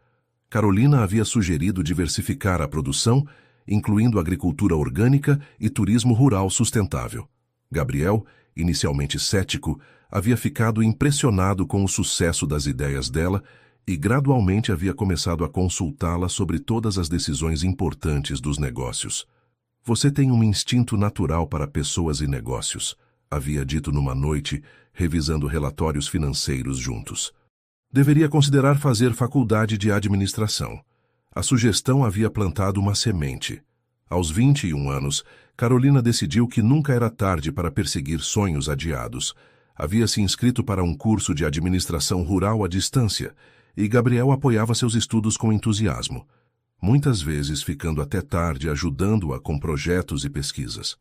Carolina havia sugerido diversificar a produção, incluindo agricultura orgânica e turismo rural sustentável. Gabriel, inicialmente cético, havia ficado impressionado com o sucesso das ideias dela e gradualmente havia começado a consultá-la sobre todas as decisões importantes dos negócios. Você tem um instinto natural para pessoas e negócios, havia dito numa noite, revisando relatórios financeiros juntos. Deveria considerar fazer faculdade de administração. A sugestão havia plantado uma semente. Aos 21 anos, Carolina decidiu que nunca era tarde para perseguir sonhos adiados. Havia se inscrito para um curso de administração rural à distância e Gabriel apoiava seus estudos com entusiasmo, muitas vezes ficando até tarde ajudando-a com projetos e pesquisas.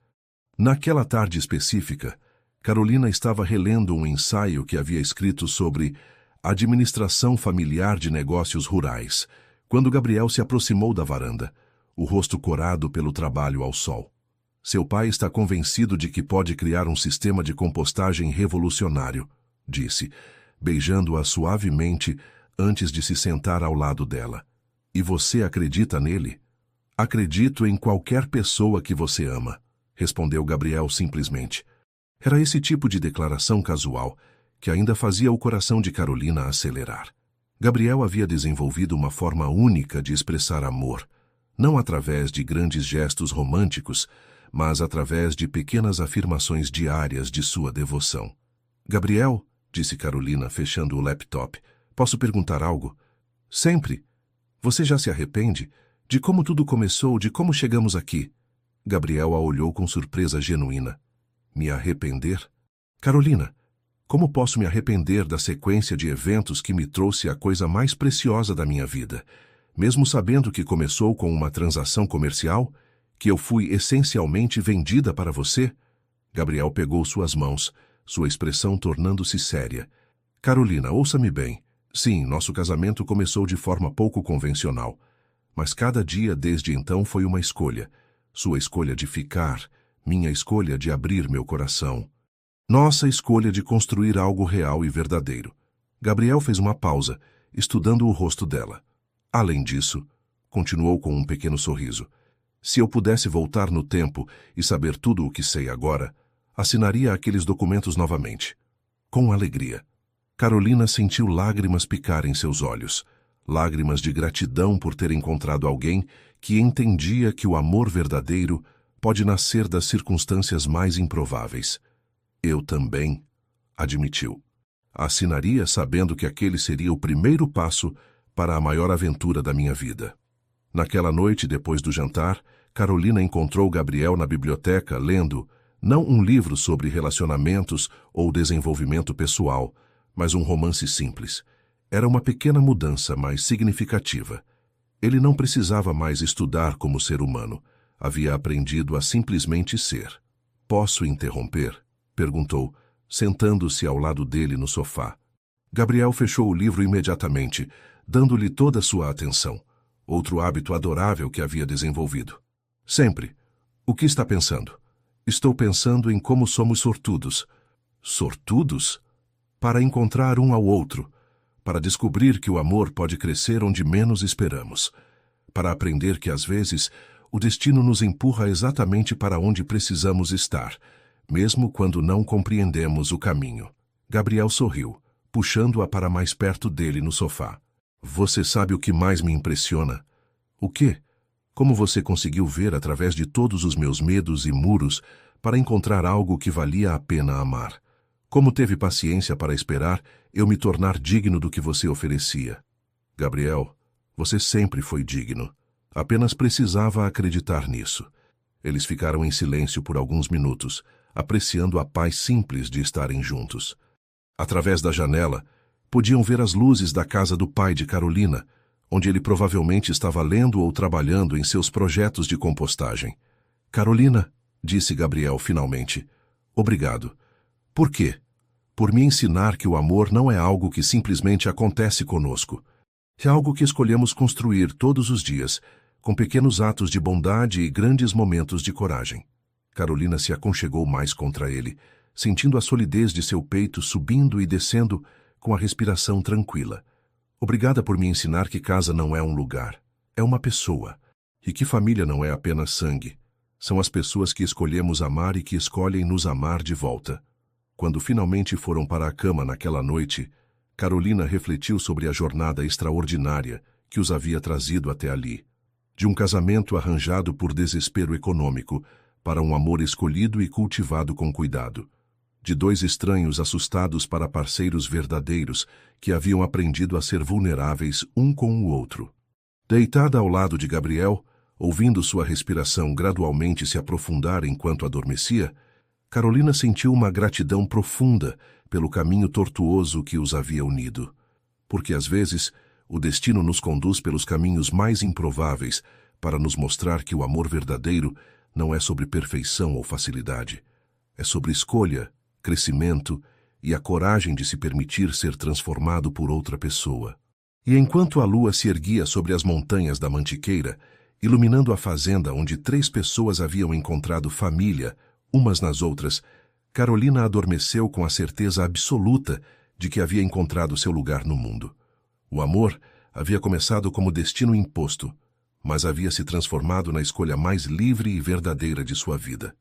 Naquela tarde específica, Carolina estava relendo um ensaio que havia escrito sobre administração familiar de negócios rurais, quando Gabriel se aproximou da varanda, o rosto corado pelo trabalho ao sol. Seu pai está convencido de que pode criar um sistema de compostagem revolucionário, disse, beijando-a suavemente antes de se sentar ao lado dela. E você acredita nele? Acredito em qualquer pessoa que você ama, respondeu Gabriel simplesmente. Era esse tipo de declaração casual que ainda fazia o coração de Carolina acelerar. Gabriel havia desenvolvido uma forma única de expressar amor, não através de grandes gestos românticos, mas através de pequenas afirmações diárias de sua devoção. Gabriel, disse Carolina, fechando o laptop, posso perguntar algo? Sempre. Você já se arrepende? De como tudo começou, de como chegamos aqui? Gabriel a olhou com surpresa genuína. Me arrepender? Carolina, como posso me arrepender da sequência de eventos que me trouxe a coisa mais preciosa da minha vida, mesmo sabendo que começou com uma transação comercial? Que eu fui essencialmente vendida para você? Gabriel pegou suas mãos, sua expressão tornando-se séria. Carolina, ouça-me bem. Sim, nosso casamento começou de forma pouco convencional, mas cada dia desde então foi uma escolha. Sua escolha de ficar, minha escolha de abrir meu coração. Nossa escolha de construir algo real e verdadeiro. Gabriel fez uma pausa, estudando o rosto dela. Além disso, continuou com um pequeno sorriso, se eu pudesse voltar no tempo e saber tudo o que sei agora, assinaria aqueles documentos novamente. Com alegria. Carolina sentiu lágrimas picar em seus olhos, lágrimas de gratidão por ter encontrado alguém que entendia que o amor verdadeiro pode nascer das circunstâncias mais improváveis. Eu também, admitiu. Assinaria sabendo que aquele seria o primeiro passo para a maior aventura da minha vida. Naquela noite, depois do jantar, Carolina encontrou Gabriel na biblioteca lendo, não um livro sobre relacionamentos ou desenvolvimento pessoal, mas um romance simples. Era uma pequena mudança, mas significativa. Ele não precisava mais estudar como ser humano. Havia aprendido a simplesmente ser. Posso interromper? Perguntou, sentando-se ao lado dele no sofá. Gabriel fechou o livro imediatamente, dando-lhe toda a sua atenção. Outro hábito adorável que havia desenvolvido. Sempre. O que está pensando? Estou pensando em como somos sortudos. Sortudos? Para encontrar um ao outro. Para descobrir que o amor pode crescer onde menos esperamos. Para aprender que, às vezes, o destino nos empurra exatamente para onde precisamos estar, mesmo quando não compreendemos o caminho. Gabriel sorriu, puxando-a para mais perto dele no sofá. Você sabe o que mais me impressiona? O quê? Como você conseguiu ver através de todos os meus medos e muros para encontrar algo que valia a pena amar? Como teve paciência para esperar eu me tornar digno do que você oferecia? Gabriel, você sempre foi digno. Apenas precisava acreditar nisso. Eles ficaram em silêncio por alguns minutos, apreciando a paz simples de estarem juntos. Através da janela, podiam ver as luzes da casa do pai de Carolina, onde ele provavelmente estava lendo ou trabalhando em seus projetos de compostagem. Carolina, disse Gabriel finalmente, obrigado. Por quê? Por me ensinar que o amor não é algo que simplesmente acontece conosco. É algo que escolhemos construir todos os dias, com pequenos atos de bondade e grandes momentos de coragem. Carolina se aconchegou mais contra ele, sentindo a solidez de seu peito subindo e descendo com a respiração tranquila. Obrigada por me ensinar que casa não é um lugar, é uma pessoa. E que família não é apenas sangue. São as pessoas que escolhemos amar e que escolhem nos amar de volta. Quando finalmente foram para a cama naquela noite, Carolina refletiu sobre a jornada extraordinária que os havia trazido até ali. De um casamento arranjado por desespero econômico para um amor escolhido e cultivado com cuidado. De dois estranhos assustados para parceiros verdadeiros que haviam aprendido a ser vulneráveis um com o outro. Deitada ao lado de Gabriel, ouvindo sua respiração gradualmente se aprofundar enquanto adormecia, Carolina sentiu uma gratidão profunda pelo caminho tortuoso que os havia unido. Porque às vezes o destino nos conduz pelos caminhos mais improváveis para nos mostrar que o amor verdadeiro não é sobre perfeição ou facilidade. É sobre escolha, crescimento e a coragem de se permitir ser transformado por outra pessoa. E enquanto a lua se erguia sobre as montanhas da Mantiqueira, iluminando a fazenda onde 3 pessoas haviam encontrado família, umas nas outras, Carolina adormeceu com a certeza absoluta de que havia encontrado seu lugar no mundo. O amor havia começado como destino imposto, mas havia se transformado na escolha mais livre e verdadeira de sua vida.